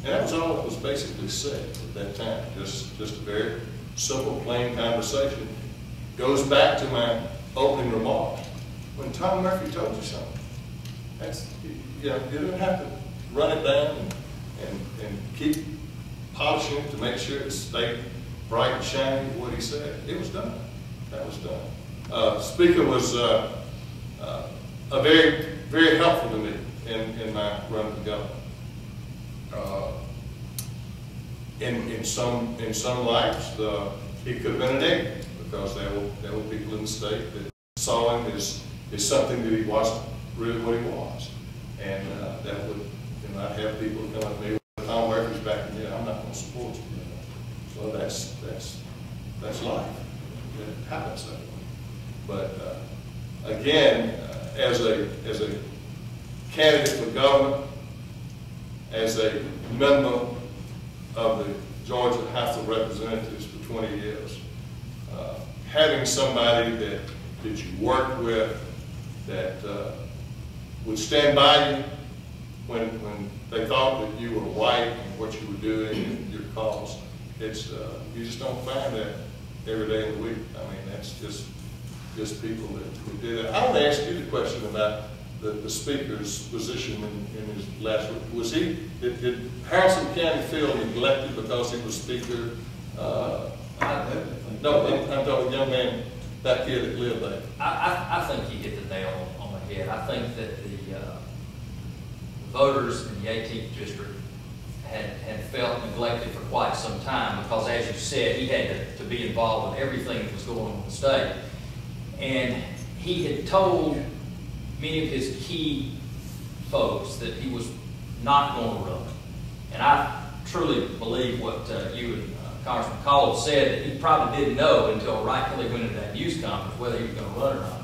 And that was all that was basically said at that time. Just a very simple, plain conversation. Goes back to my opening remarks. When Tom Murphy told you something, you don't have to run it down and keep polishing it to make sure it stayed bright and shiny. What he said, it was done. That was done. Speaker was very, very helpful to me in my run for governor. In some lives, he could have been a negative because there were people in the state that saw him as something that he wasn't really what he was, and that would, I'd have people come up to me, Tom Murphy's back in there, I'm not going to support you. So that's life. It happens that way. But again, as a candidate for governor, as a member of the Georgia House of Representatives for 20 years, having somebody that you work with, that would stand by you when they thought that you were right in what you were doing and your cause, you just don't find that every day of the week. I mean, that's just people that do that. I want to ask you the question about the Speaker's position in his last week. Did Harrison County feel neglected because he was Speaker? No, I'm talking a young man back here that lived there. I think he hit the nail on the head. I think that the voters in the 18th District had felt neglected for quite some time because, as you said, he had to be involved in everything that was going on in the state. And he had told many of his key folks that he was not going to run. And I truly believe what you and Congressman Caldwell said, that he probably didn't know until right till he went into that news conference whether he was going to run or not.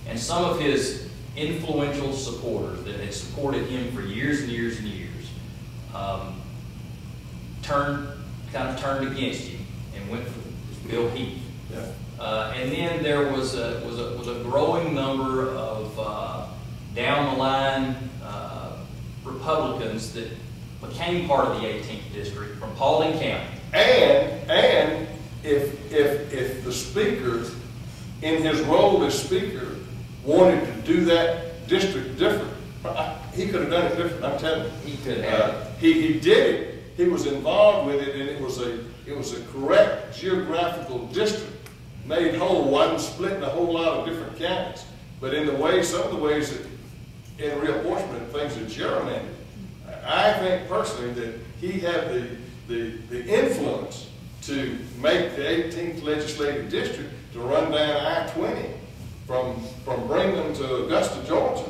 And some of his influential supporters that had supported him for years and years and years kind of turned against him and went for Bill Heath. Yeah. And then there was a growing number of down the line Republicans that became part of the 18th district from Paulding County. And if the speaker, in his role as speaker, wanted to do that district different, he could have done it different. I'm telling you, He could have. He did it. He was involved with it, and it was a correct geographical district, made whole. Wasn't split in a whole lot of different counties, but in the way, some of the ways that in reapportionment things are gerrymandered. I think personally that he had the influence to make the 18th legislative district to run down I-20 from Brigham to Augusta, Georgia,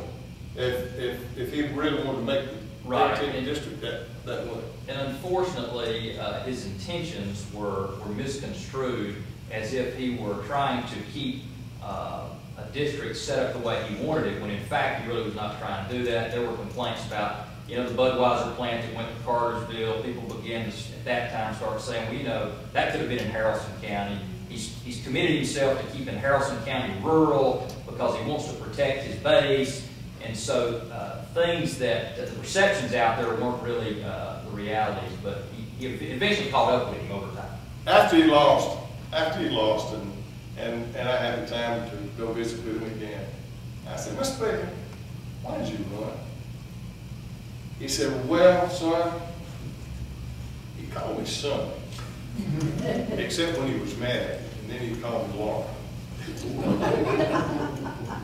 if he really wanted to make the 18th district that way. And unfortunately, his intentions were misconstrued as if he were trying to keep a district set up the way he wanted it, when in fact he really was not trying to do that. There were complaints about, the Budweiser plant that went to Cartersville. People began to, at that time, start saying, well, that could have been in Haralson County. He's committed himself to keeping Haralson County rural because he wants to protect his base. And so things that the perceptions out there weren't really the realities, but he eventually caught up with him over time. After he lost, and I had the time to go visit with him again, I said, Mr. Baker, why did you run? He said, well, son, he called me son, except when he was mad, and then he called me Laura.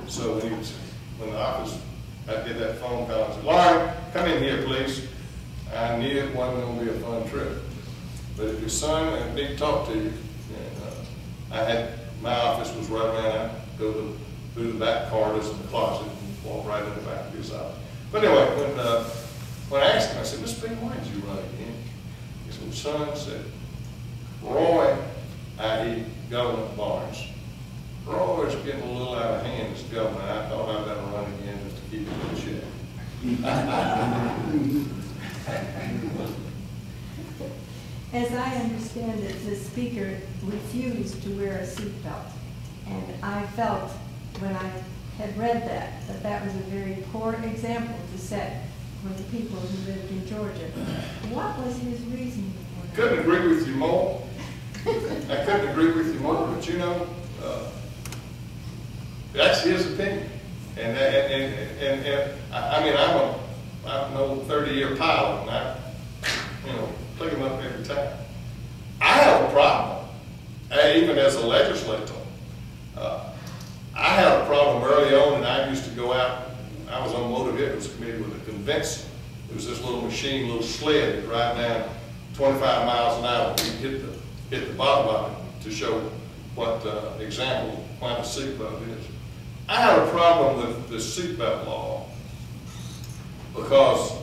So when the office, I'd get that phone call and say, Lauren, come in here, please. I knew it wasn't going to be a fun trip. But if your son and need to talk to you, my office was right around, I'd go through the back corridors in the closet and walk right in the back of his office. But anyway, when I asked him, I said, Mr. Baker, why did you run again? He said, son, said, Roy, i.e. Governor Barnes, Roy's getting a little out of hand as governor. I thought I'd better run again just to keep it in check. As I understand it, the speaker refused to wear a seatbelt. And I felt, when I had read that that was a very poor example to set for the people who lived in Georgia. What was his reason for that? Couldn't agree with you more. I couldn't agree with you more, but that's his opinion. And I mean, I'm an old 30-year pilot, and I, pick him up every time. I have a problem, even as a legislator. I had a problem early on, and I used to go out. I was on Motor Vehicles Committee with a convention. It was this little machine, little sled that ride down 25 miles an hour. We hit the bottom of it to show what example why the seatbelt is. I have a problem with the seatbelt law because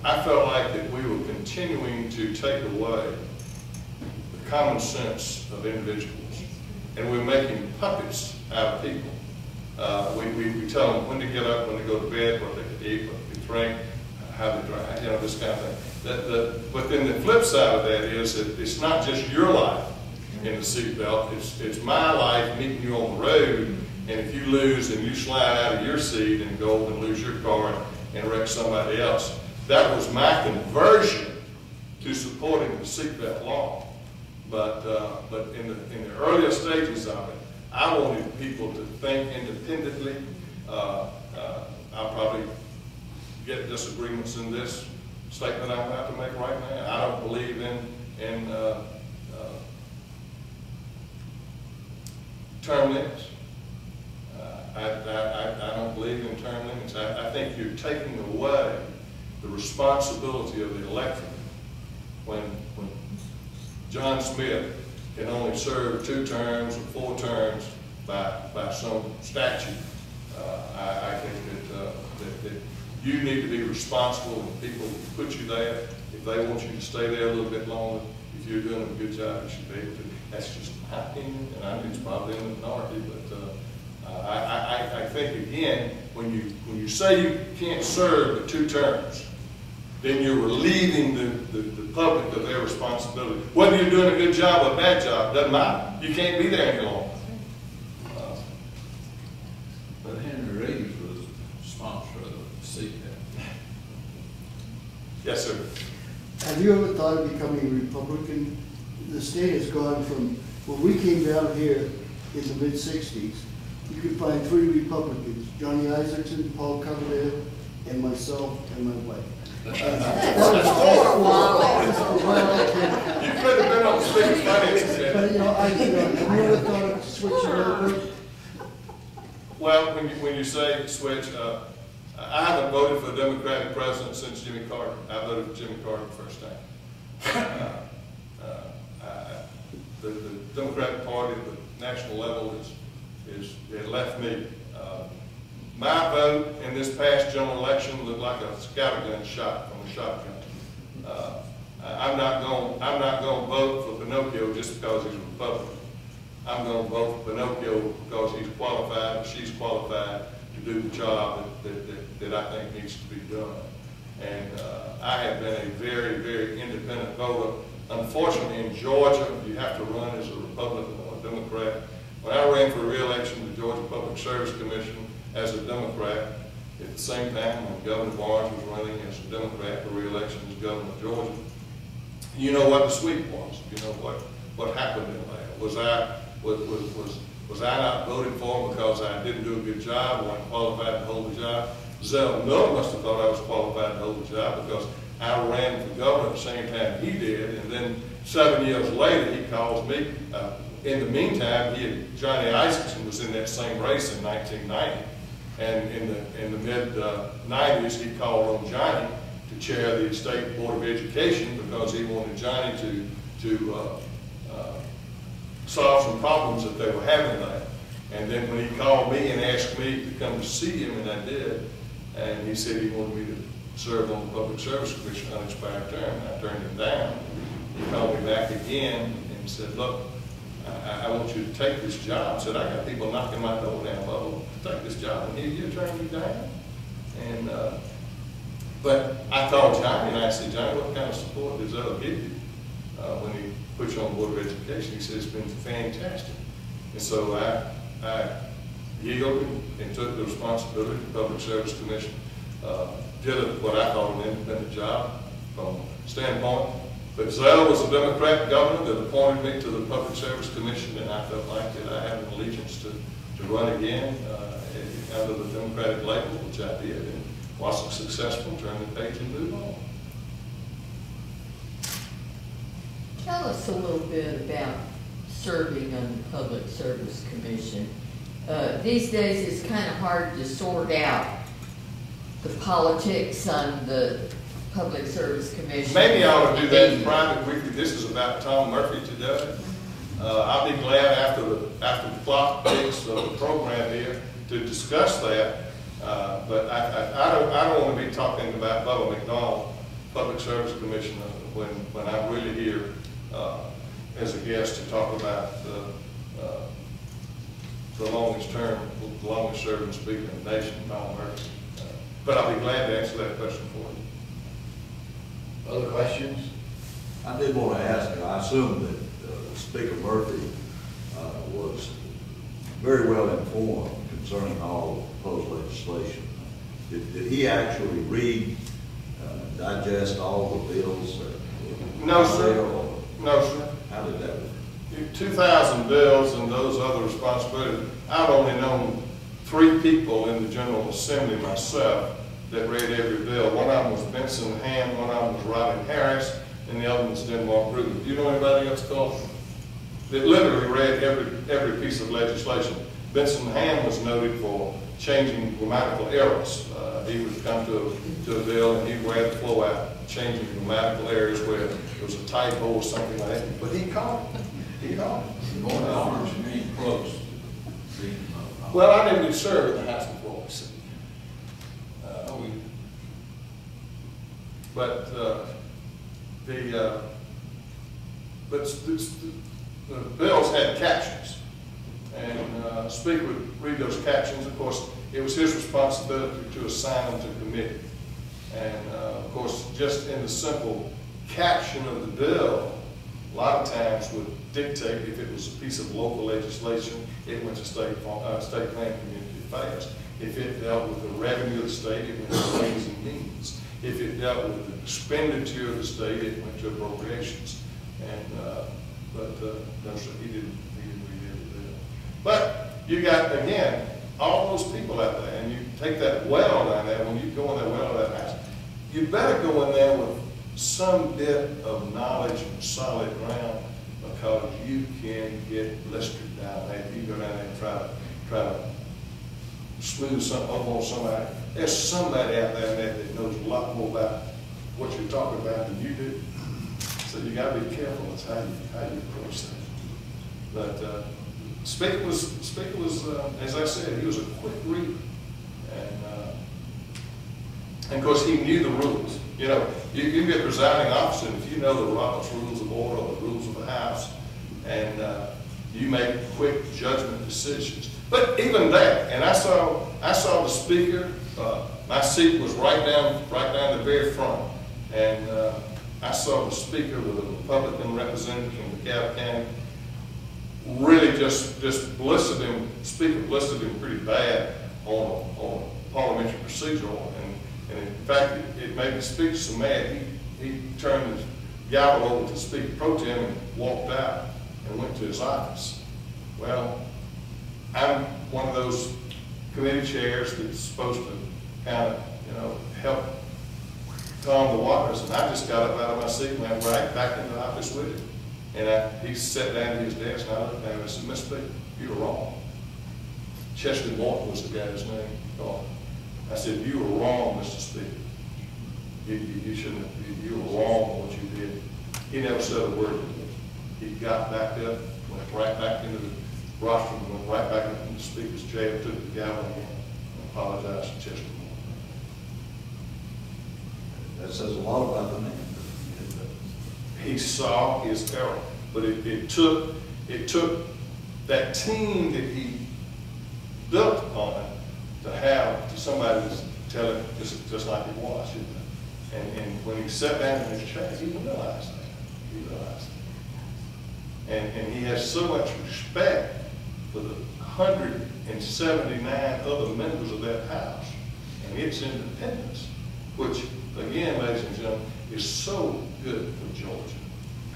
I felt like that we were continuing to take away the common sense of individuals, and we're making puppets out of people. We tell them when to get up, when to go to bed, what they can eat, what they drink, how they drive, this kind of thing. But then the flip side of that is that it's not just your life in the seatbelt, it's my life meeting you on the road, and if you lose and you slide out of your seat and go and lose your car and wreck somebody else, that was my conversion to supporting the seatbelt law. But in the earlier stages of it, I wanted people to think independently. I'll probably get disagreements in this statement I'm about to make right now. I don't believe in term limits. I don't believe in term limits. I think you're taking away the responsibility of the electorate when John Smith can only serve 2 terms or 4 terms by some statute. I think that you need to be responsible when people put you there. If they want you to stay there a little bit longer, if you're doing a good job, you should be able to. That's just my opinion, and I think it's probably in the minority, but I think, again, when you say you can't serve the 2 terms, then you're relieving the public of their responsibility. Whether you're doing a good job or a bad job, doesn't matter. You can't be there any longer. seat that. Yes, sir. Have you ever thought of becoming a Republican? The state has gone from, when we came down here in the mid-60s, you could find 3 Republicans, Johnny Isaacson, Paul Coverdale, and myself and my wife. That was for a while I came. You could have been on the speaker's finance committee. But, have you ever thought of switching over? Well, when you say switch, I haven't voted for a Democratic president since Jimmy Carter. I voted for Jimmy Carter the first time. The Democratic Party at the national level it left me. My vote in this past general election looked like a scatter gun shot from a shotgun. I'm not going to vote for Pinocchio just because he's a Republican. I'm going to vote for Pinocchio because he's qualified or she's qualified to do the job that I think needs to be done. And I have been a very, very independent voter. Unfortunately, in Georgia, you have to run as a Republican or a Democrat. When I ran for re-election to the Georgia Public Service Commission as a Democrat, at the same time when Governor Barnes was running as a Democrat for re-election as governor of Georgia, you know what the sweep was. You know what happened in that. Was I not voted for him because I didn't do a good job or wasn't qualified to hold the job? Zell Miller must have thought I was qualified to hold the job because I ran for governor at the same time he did, and then 7 years later he calls me. In the meantime, Johnny Isaacson was in that same race in 1990, and in the mid-90s he called on Johnny to chair the State Board of Education because he wanted Johnny to solve some problems that they were having there. And then when he called me and asked me to come to see him, and I did, and he said he wanted me to serve on the Public Service Commission unexpired term, and I turned him down. He called me back again and said, look, I want you to take this job. I said, I got people knocking my door down, Bubba, take this job, and here you're turning me down. And, but I called Johnny and I said, Johnny, what kind of support does Zell give you when he put you on the Board of Education? He said, it's been fantastic. And so I yielded and took the responsibility of the Public Service Commission, did what I call an independent job from standpoint. But Zell was a Democrat governor that appointed me to the Public Service Commission, and I felt like that I had an allegiance to run again under the Democratic label, which I did, and wasn't successful, turned the page and moved on. Tell us a little bit about serving on the Public Service Commission. These days it's kind of hard to sort out the politics on the Public Service Commission. Maybe I ought to do that in private weekly. This is about Tom Murphy today. I'll be glad after the clock ticks of the program here to discuss that. But I don't want to be talking about Bubba McDonald, Public Service Commissioner, when I'm really here as a guest to talk about the longest serving speaker in the nation, Tom Murphy. But I'll be glad to answer that question for you. Other questions? I did want to ask, I assume that Speaker Murphy was very well informed concerning all proposed legislation. Did he actually read, digest all the bills? No, sir. No, sir. How did that work? 2,000 bills and those other responsibilities. I've only known 3 people in the General Assembly myself that read every bill. One of them was Benson Ham, one of them was Robin Harris, and the other one was Denmark Rubin. Do you know anybody else called? That literally read every piece of legislation. Benson Ham was noted for changing grammatical errors. He would come to a bill and he'd wear the flow out, changing grammatical errors where there was a typo or something like that. But he caught it. He caught it. Going to Orange and close. Well, I didn't serve in the House of Voice. But the bills had captions, and Speaker would read those captions. Of course, it was his responsibility to assign them to committee. And of course, just in the simple caption of the bill, a lot of times would dictate if it was a piece of local legislation, it went to state plan community affairs. If it dealt with the revenue of the state, it went to Ways and Means. If it dealt with the expenditure of the state, it went to Appropriations. And, no, sir, he didn't revisit that. But you got, again, all those people out there, and you take that well down there, when you go in that well of that house, you better go in there with some bit of knowledge and solid ground, because you can get blistered down there. If you go down there and try to smooth something over on somebody, there's somebody out there that knows a lot more about what you're talking about than you do. So you got to be careful as how you approach that. But Speaker was, as I said, he was a quick reader, and of course he knew the rules. You know, you can be a presiding officer, and if you know the Robert's Rules of Order or the rules of the House, and you make quick judgment decisions. But even that, and I saw the Speaker. My seat was right down the very front, and I saw the Speaker with a Republican representative from DeKalb County. Really just blistered him. Speaker blistered him pretty bad on parliamentary procedural, and in fact it made the Speaker so mad he turned his gavel over to Speaker Pro Tem and walked out and went to his office. Well, I'm one of those committee chairs that's supposed to kind of, you know, help calm the waters, and I just got up out of my seat and went right back in the office with him. And he sat down at his desk, and I looked at him and I said, Mr. Speaker, you were wrong. Chester Morton was the guy's name. I said, you were wrong, Mr. Speaker. You shouldn't have, you were wrong in what you did. He never said a word to me. He got back up, went right back into the rostrum, went right back into the Speaker's chair, took the gavel again, and apologized to Chester Morton. That says a lot about the man. He saw his error, but it took that team that he built upon to have somebody to tell him just like it was, you know. And when he sat down in his chair, he realized that. He realized that. And he has so much respect for the 179 other members of that House and its independence, which, again, ladies and gentlemen, is so good for Georgia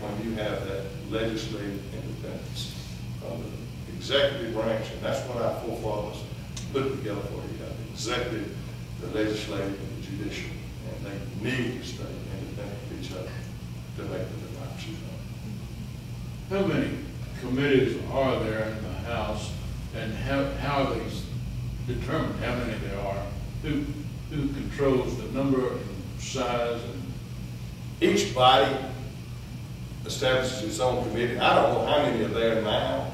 when you have that legislative independence from the executive branch, and that's what our forefathers put together for you. You have the executive, the legislative, and the judicial, and they need to stay independent of each other to make the democracy run. How many committees are there in the House, and how are they determined how many there are? Who controls the number and size? And each body establishes its own committee. I don't know how many are there now.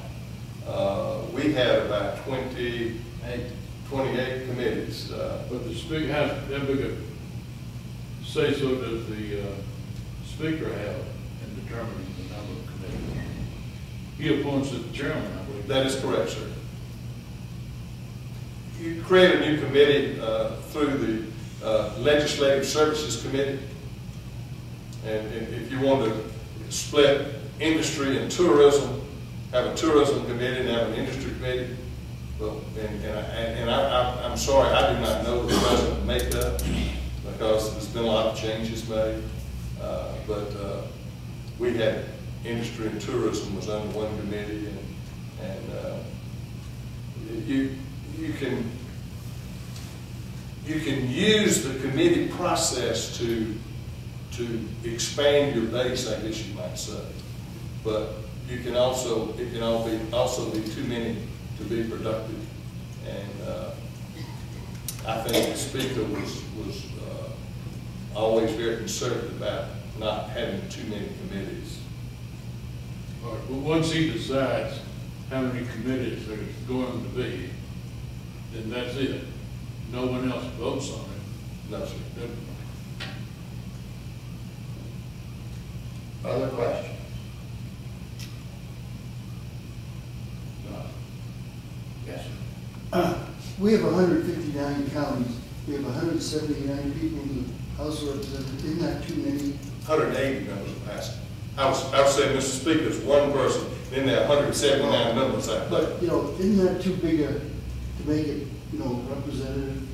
We had about 28 committees. But the Speaker has that big a say so does the Speaker have in determining the number of committees. He appoints the chairman, I believe. That is correct, sir. You create a new committee through the Legislative Services Committee. And if you want to split industry and tourism, have a tourism committee and have an industry committee, well, I'm sorry, I do not know the present makeup because there's been a lot of changes made. But we had industry and tourism was under one committee, and you can use the committee process to expand your base, I guess you might say. But it can also be too many to be productive. And I think the Speaker was always very conservative about not having too many committees. All right, but once he decides how many committees there's going to be, then that's it. No one else votes on it. No, sir. Other questions? Yes, sir. We have 159 counties. We have 179 people in the House of Representatives. Isn't that too many? 180 members of passing. I was saying, Mr. Speaker, is one person, then there are 179 members out there. But, you know, isn't that too big to make it representative,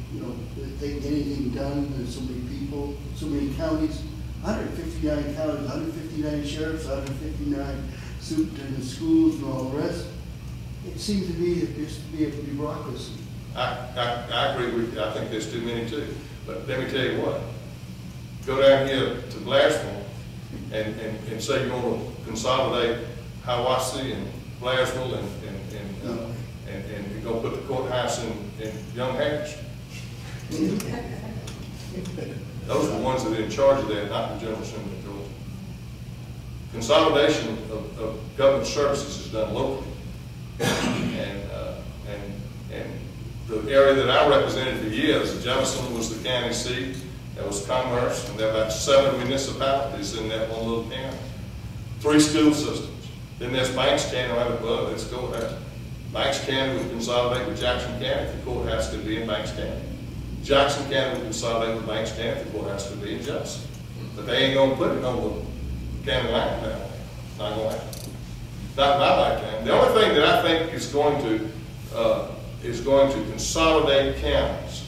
that they can get anything done, there's so many people, so many counties, 159 counties, 159 sheriffs, 159 superintendent schools and all the rest. It seems to be, just to be a bureaucracy. I agree with you. I think there's too many too. But let me tell you what, go down here to Blairsville and say you want to consolidate Hiawassee and Blairsville and you're going to put the courthouse in Young Harris. Those are the ones that are in charge of that, not the General Assembly of Georgia. Consolidation of government services is done locally. And the area that I represented for years, Jefferson was the county seat, there was Commerce, and there were about 7 municipalities in that one little county. 3 school systems. Then there's Banks County right above, that's courthouse. Banks County would consolidate with Jackson County if the courthouse could be in Banks County. Jackson County would consolidate with Banks County if the courthouse could be in Jefferson. But they ain't gonna put it on the county line now. Not gonna happen. Not in my lifetime. The only thing that I think is going to consolidate counties.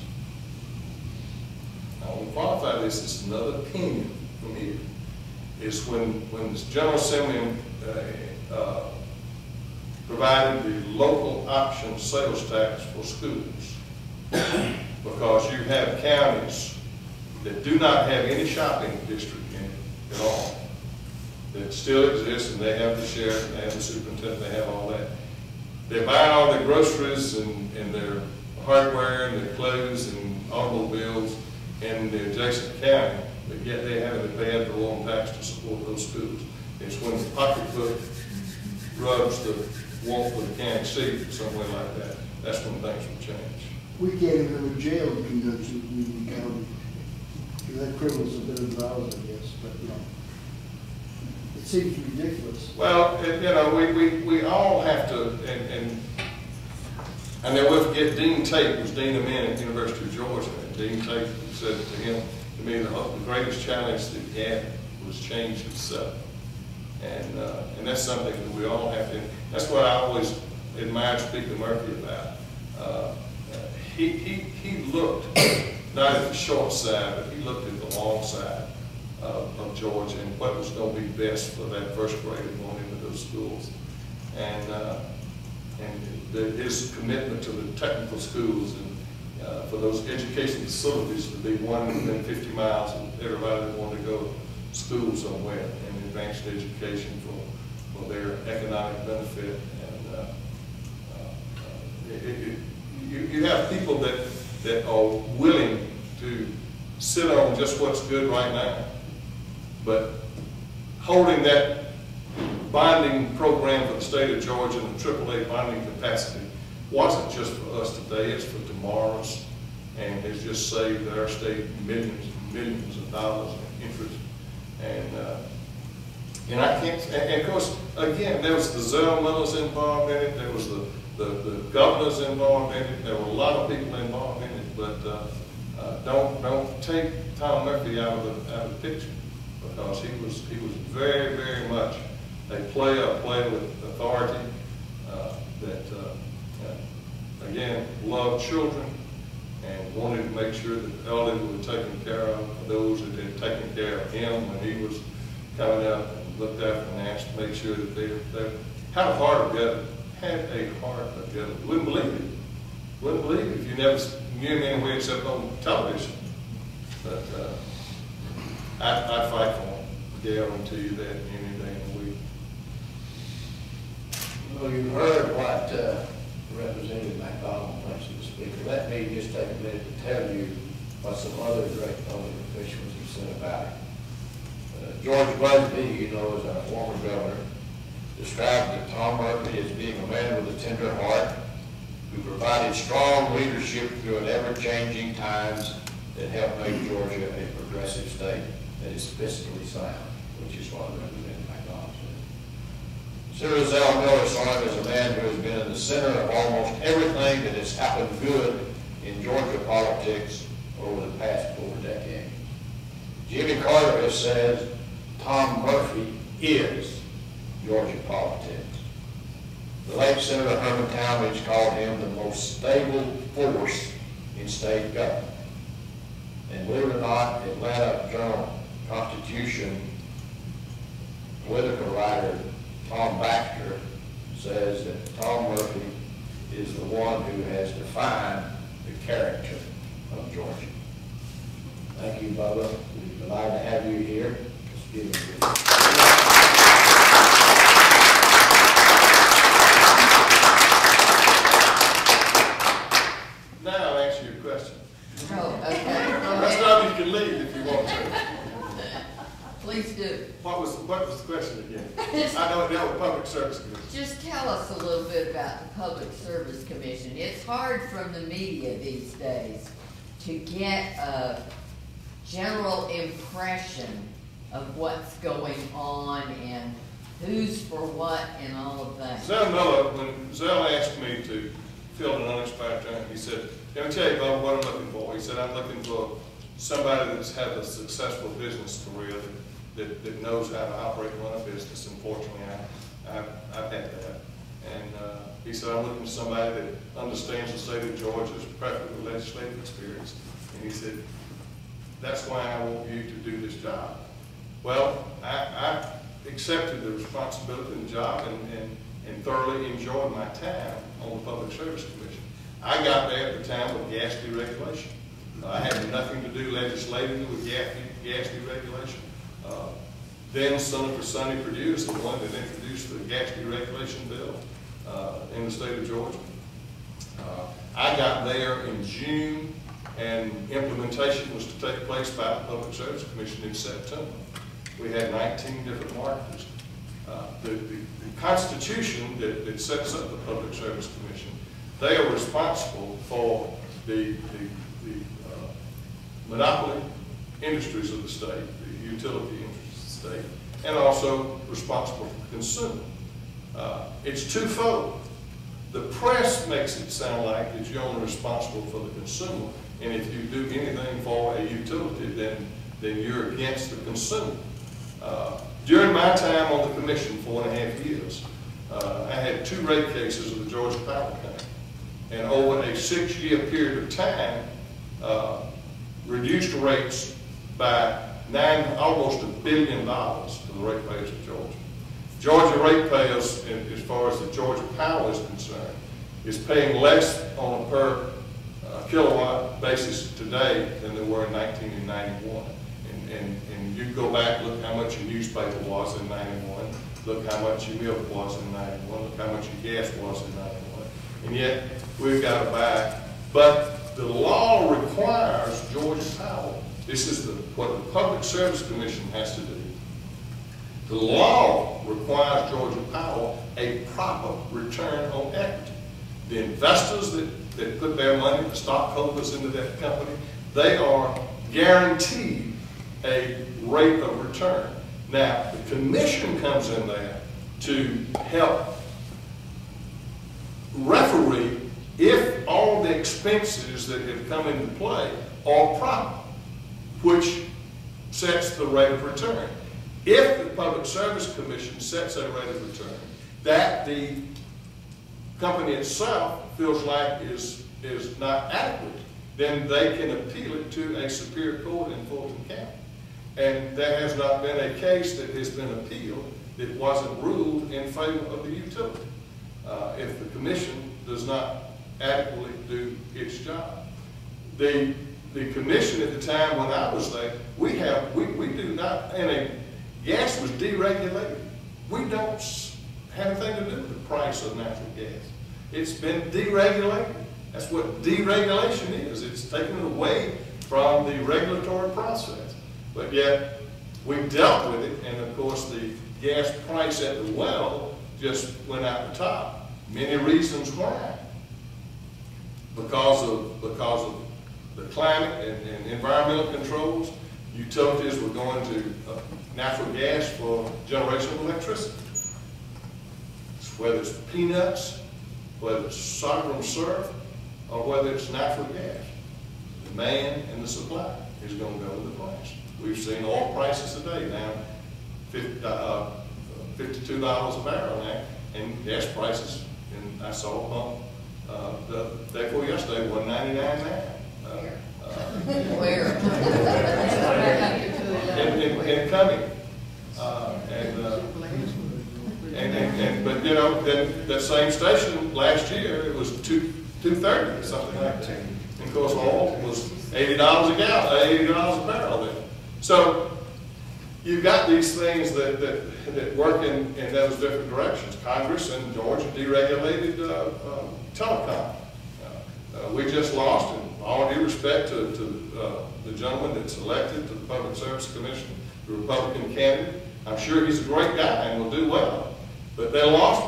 I want to qualify this as another opinion from here. Is when the General Assembly provided the local option sales tax for schools, because you have counties that do not have any shopping district in it at all, that still exists, and they have the sheriff, and they have the superintendent, they have all that. They're buying all their groceries and their hardware and their clothes and automobiles in the adjacent county, but yet they haven't to pay ad valorem tax to support those schools. It's when the pocketbook rubs the wall for the county seat or somewhere like that, that's when things will change. We can't even have a jail in conjunction with the county. That criminals have been involved, I guess, but it seems ridiculous. Well, we all have to, and I never forget Dean Tate was Dean of Men at the University of Georgia, and Dean Tate said to him, to me, the greatest challenge that he had was change itself. And that's something that we all have to, that's what I always admired Speaker Murphy about. He looked not at the short side, but he looked at the long side of Georgia and what was going to be best for that first grader going into those schools. And his commitment to the technical schools and for those education facilities to be one within 50 miles of everybody that wanted to go to school somewhere and advanced education for their economic benefit. And you have people that are willing to sit on just what's good right now, but holding that bonding program for the state of Georgia and the AAA bonding capacity wasn't just for us today, it's for tomorrow's, and it's just saved our state millions and millions of dollars in interest. And I can't, and of course, again, there was the Zell Millers involved in it, there was the governors involved in it, there were a lot of people involved in it, but don't take Tom Murphy out of the picture, because he was very, very much a player with authority, that again loved children and wanted to make sure that the elderly were taken care of, those that had taken care of him when he was coming up and looked after and asked to make sure that they had a heart of government. Had a heart of government. Wouldn't believe it. Wouldn't believe it if you never knew him anywhere except on television. But I'd fight for him. Guarantee you that any day in the week. Well, you heard what Representative McDonald thinks of the speaker. Let me just take a minute to tell you what some other great public officials have said about it. George Busby, is our former governor, described Tom Murphy as being a man with a tender heart who provided strong leadership through an ever-changing times that helped make Georgia a progressive state that is fiscally sound, which is what Representative McDonald said. Senator Zell Miller saw him as a man who has been in the center of almost everything that has happened good in Georgia politics over the past 4 decades. Jimmy Carter has said Tom Murphy is Georgia politics. The late Senator Herman Talmadge called him the most stable force in state government. And believe it or not, Atlanta Journal-Constitution political writer Tom Baxter says that Tom Murphy is the one who has defined the character of Georgia. Thank you, Bubba. We're delighted to have you here. Let's give him a Now I'll answer your question. Oh, okay. That's not, you can leave if you want to. Please do. What was the question again? I know it dealt with Public Service Commission. Just tell us a little bit about the Public Service Commission. It's hard from the media these days to get a general impression of what's going on and who's for what and all of that. Zell Miller, when Zell asked me to fill an unexpired term, he said, "Let me tell you about what I'm looking for." He said, "I'm looking for somebody that's had a successful business career that knows how to operate and run a business." And fortunately, I've had that. And he said, "I'm looking for somebody that understands the state of Georgia, is preferably with legislative experience." And he said, "That's why I want you to do this job." Well, I accepted the responsibility of the job and thoroughly enjoyed my time on the Public Service Commission. I got there at the time with gas deregulation. I had nothing to do legislatively with gas deregulation. Then Senator Sonny Perdue is the one that introduced the gas deregulation bill in the state of Georgia. I got there in June, and implementation was to take place by the Public Service Commission in September. We had 19 different marketers. The Constitution that sets up the Public Service Commission, they are responsible for the monopoly industries of the state, the utility industries of the state, and also responsible for the consumer. It's twofold. The press makes it sound like that you're only responsible for the consumer, and if you do anything for a utility, then you're against the consumer. During my time on the commission, 4.5 years, I had 2 rate cases of the Georgia Power Company, and over a 6-year period of time, reduced rates by almost $1 billion to the ratepayers of Georgia. Georgia ratepayers, as far as the Georgia Power is concerned, is paying less on a per kilowatt basis today than they were in 1991. And you go back, look how much your newspaper was in 91, look how much your milk was in 91, look how much your gas was in 91, and yet we've got to buy. But the law requires Georgia Power. This is what the Public Service Commission has to do. The law requires Georgia Power a proper return on equity. The investors that put their money, the stockholders into that company, they are guaranteed a rate of return. Now, the commission comes in there to help referee if all the expenses that have come into play are proper, which sets the rate of return. If the Public Service Commission sets a rate of return that the company itself feels like is not adequate, then they can appeal it to a superior court in Fulton County. And there has not been a case that has been appealed that wasn't ruled in favor of the utility if the commission does not adequately do its job. The commission at the time when I was there, we do not, and gas was deregulated. We don't have anything to do with the price of natural gas. It's been deregulated. That's what deregulation is. It's taken away from the regulatory process. But yet, we dealt with it, and of course the gas price at the well just went out the top. Many reasons why. Because of the climate and environmental controls, utilities were going to natural gas for generation of electricity. Whether it's peanuts, whether it's sorghum syrup, or whether it's natural gas. The demand and the supply is going to go with the price. We've seen oil prices today down $52 a barrel now, and gas prices, and I saw a The day before yesterday, 199 now. Where? In coming. But you know, then that same station last year, it was $2.30, something like that. And of course, oil was $80 a gallon, $80 a barrel then. So you've got these things that work in those different directions. Congress in Georgia deregulated telecom. We just lost, in all due respect to the gentleman that's elected to the Public Service Commission, the Republican candidate. I'm sure he's a great guy and will do well. But they lost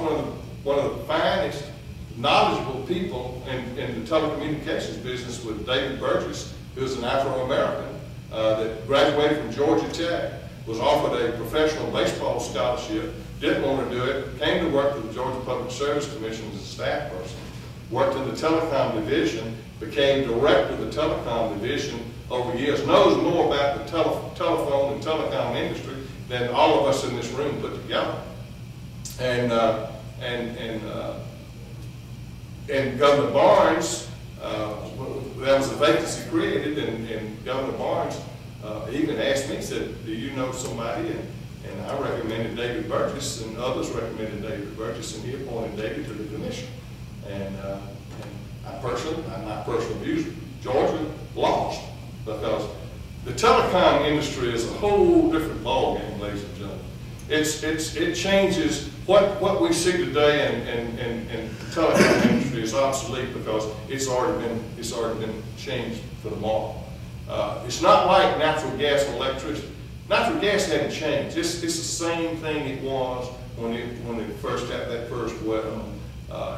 one of the finest, knowledgeable people in the telecommunications business with David Burgess, who's an Afro-American that graduated from Georgia Tech, was offered a professional baseball scholarship, didn't want to do it, came to work for the Georgia Public Service Commission as a staff person, worked in the telecom division, became director of the telecom division over years, knows more about the telephone and telecom industry than all of us in this room put together. And Governor Barnes, there was a vacancy created, and Governor Barnes even asked me, he said, do you know somebody? And I recommended David Burgess, and others recommended David Burgess, and he appointed David to the commission. And my personal views, Georgia lost, because the telecom industry is a whole different ballgame, ladies and gentlemen. It changes what we see today, and the telecom industry is obsolete because it's already been changed for tomorrow. It's not like natural gas and electricity. Natural gas hadn't changed. It's the same thing it was when it first had that first well.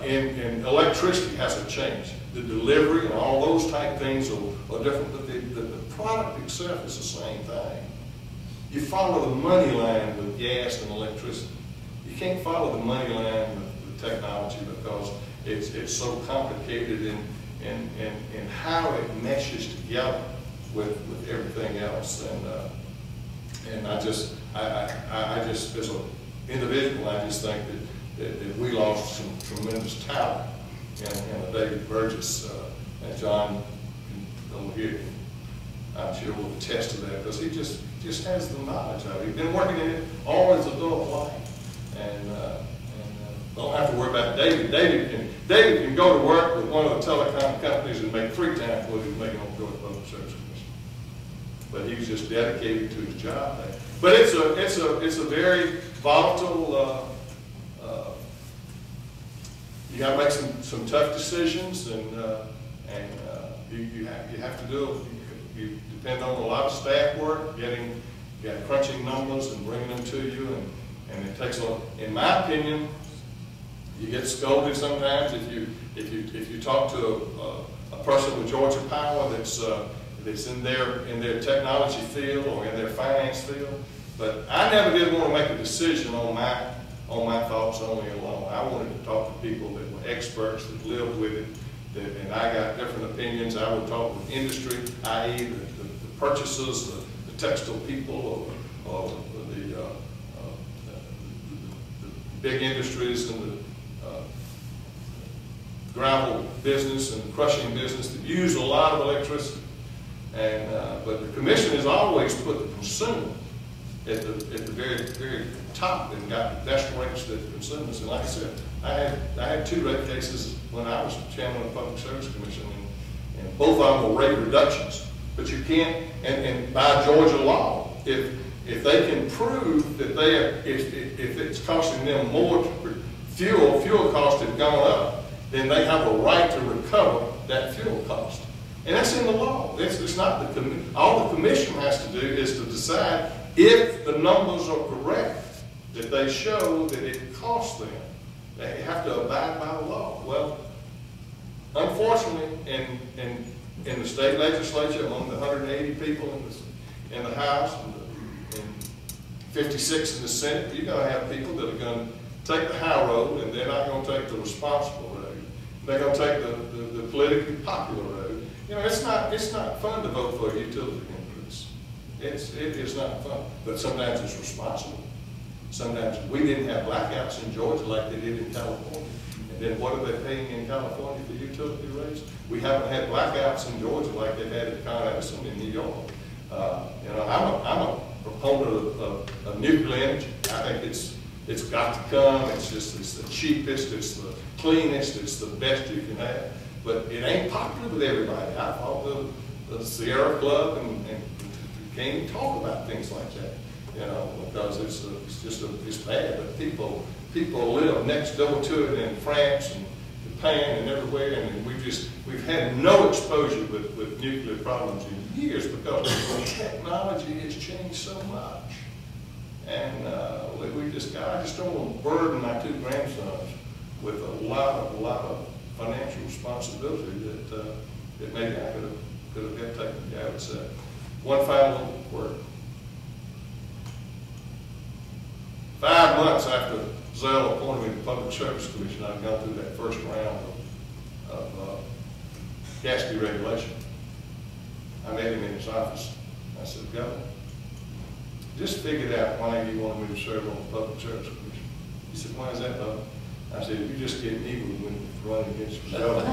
And electricity hasn't changed. The delivery and all those type things are different, but the product itself is the same thing. You follow the money line with gas and electricity. You can't follow the money line with technology because it's so complicated in how it meshes together with everything else. And I just as an individual, I just think that we lost some tremendous talent in David Burgess, and John over here, I'm sure will attest to that, because he just has the knowledge of it. He's been working in it all his adult life, and don't have to worry about David. David can go to work with one of the telecom companies and make 3 times what he was making on the Georgia Public Service Commission. But he was just dedicated to his job. But it's a very volatile. You got to make some tough decisions, and you have to do it. You depend on a lot of staff work, crunching numbers and bringing them to you, and it takes a lot. In my opinion, you get scolded sometimes if you talk to a person with Georgia Power that's in their technology field or in their finance field. But I never did want to make a decision on my thoughts only alone. I wanted to talk to people that were experts, that lived with it, and I got different opinions. I would talk with industry, i.e. the purchasers, the textile people, or the big industries and the gravel business and crushing business that use a lot of electricity. But the commission has always put the consumer at the very top and got the best rates that the consumers. And like I said, I had 2 rate cases when I was chairman of the Public Service Commission, and both of them were rate reductions. But you can't, and by Georgia law, if they can prove that if it's costing them more fuel costs have gone up, then they have a right to recover that fuel cost. And that's in the law. It's not all the commission has to do is to decide if the numbers are correct, that they show that it costs them. They have to abide by the law. Well, unfortunately, in the state legislature, among the 180 people in the House and 56 in the Senate, you're going to have people that are going to take the high road, and they're not going to take the responsible road. They're going to take the politically popular road. You know, it's not fun to vote for a utility increase. It is not fun, but sometimes it's responsible. Sometimes we didn't have blackouts in Georgia like they did in California, and then what are they paying in California for utility rates? We haven't had blackouts in Georgia like they've had at Con Edison in New York. You know, I'm a proponent of nuclear energy. I think it's got to come. It's the cheapest, it's the cleanest, it's the best you can have. But it ain't popular with everybody. I fought the Sierra Club and can't even talk about things like that, you know, because it's bad. But people live next door to it in France and Japan and everywhere, and we've had no exposure with nuclear problems in years because technology has changed so much. And I just don't want to burden my two grandsons with a lot of financial responsibility that maybe I could have got taken care of. So, one final word. 5 months after Zell appointed me to the Public Service Commission, I've gone through that first round of gas deregulation. I met him in his office. I said, Governor, just figured out why you wanted me to serve on the Public Service Commission. He said, why is that, Bubba? I said, you're just getting evil when you run against yourself.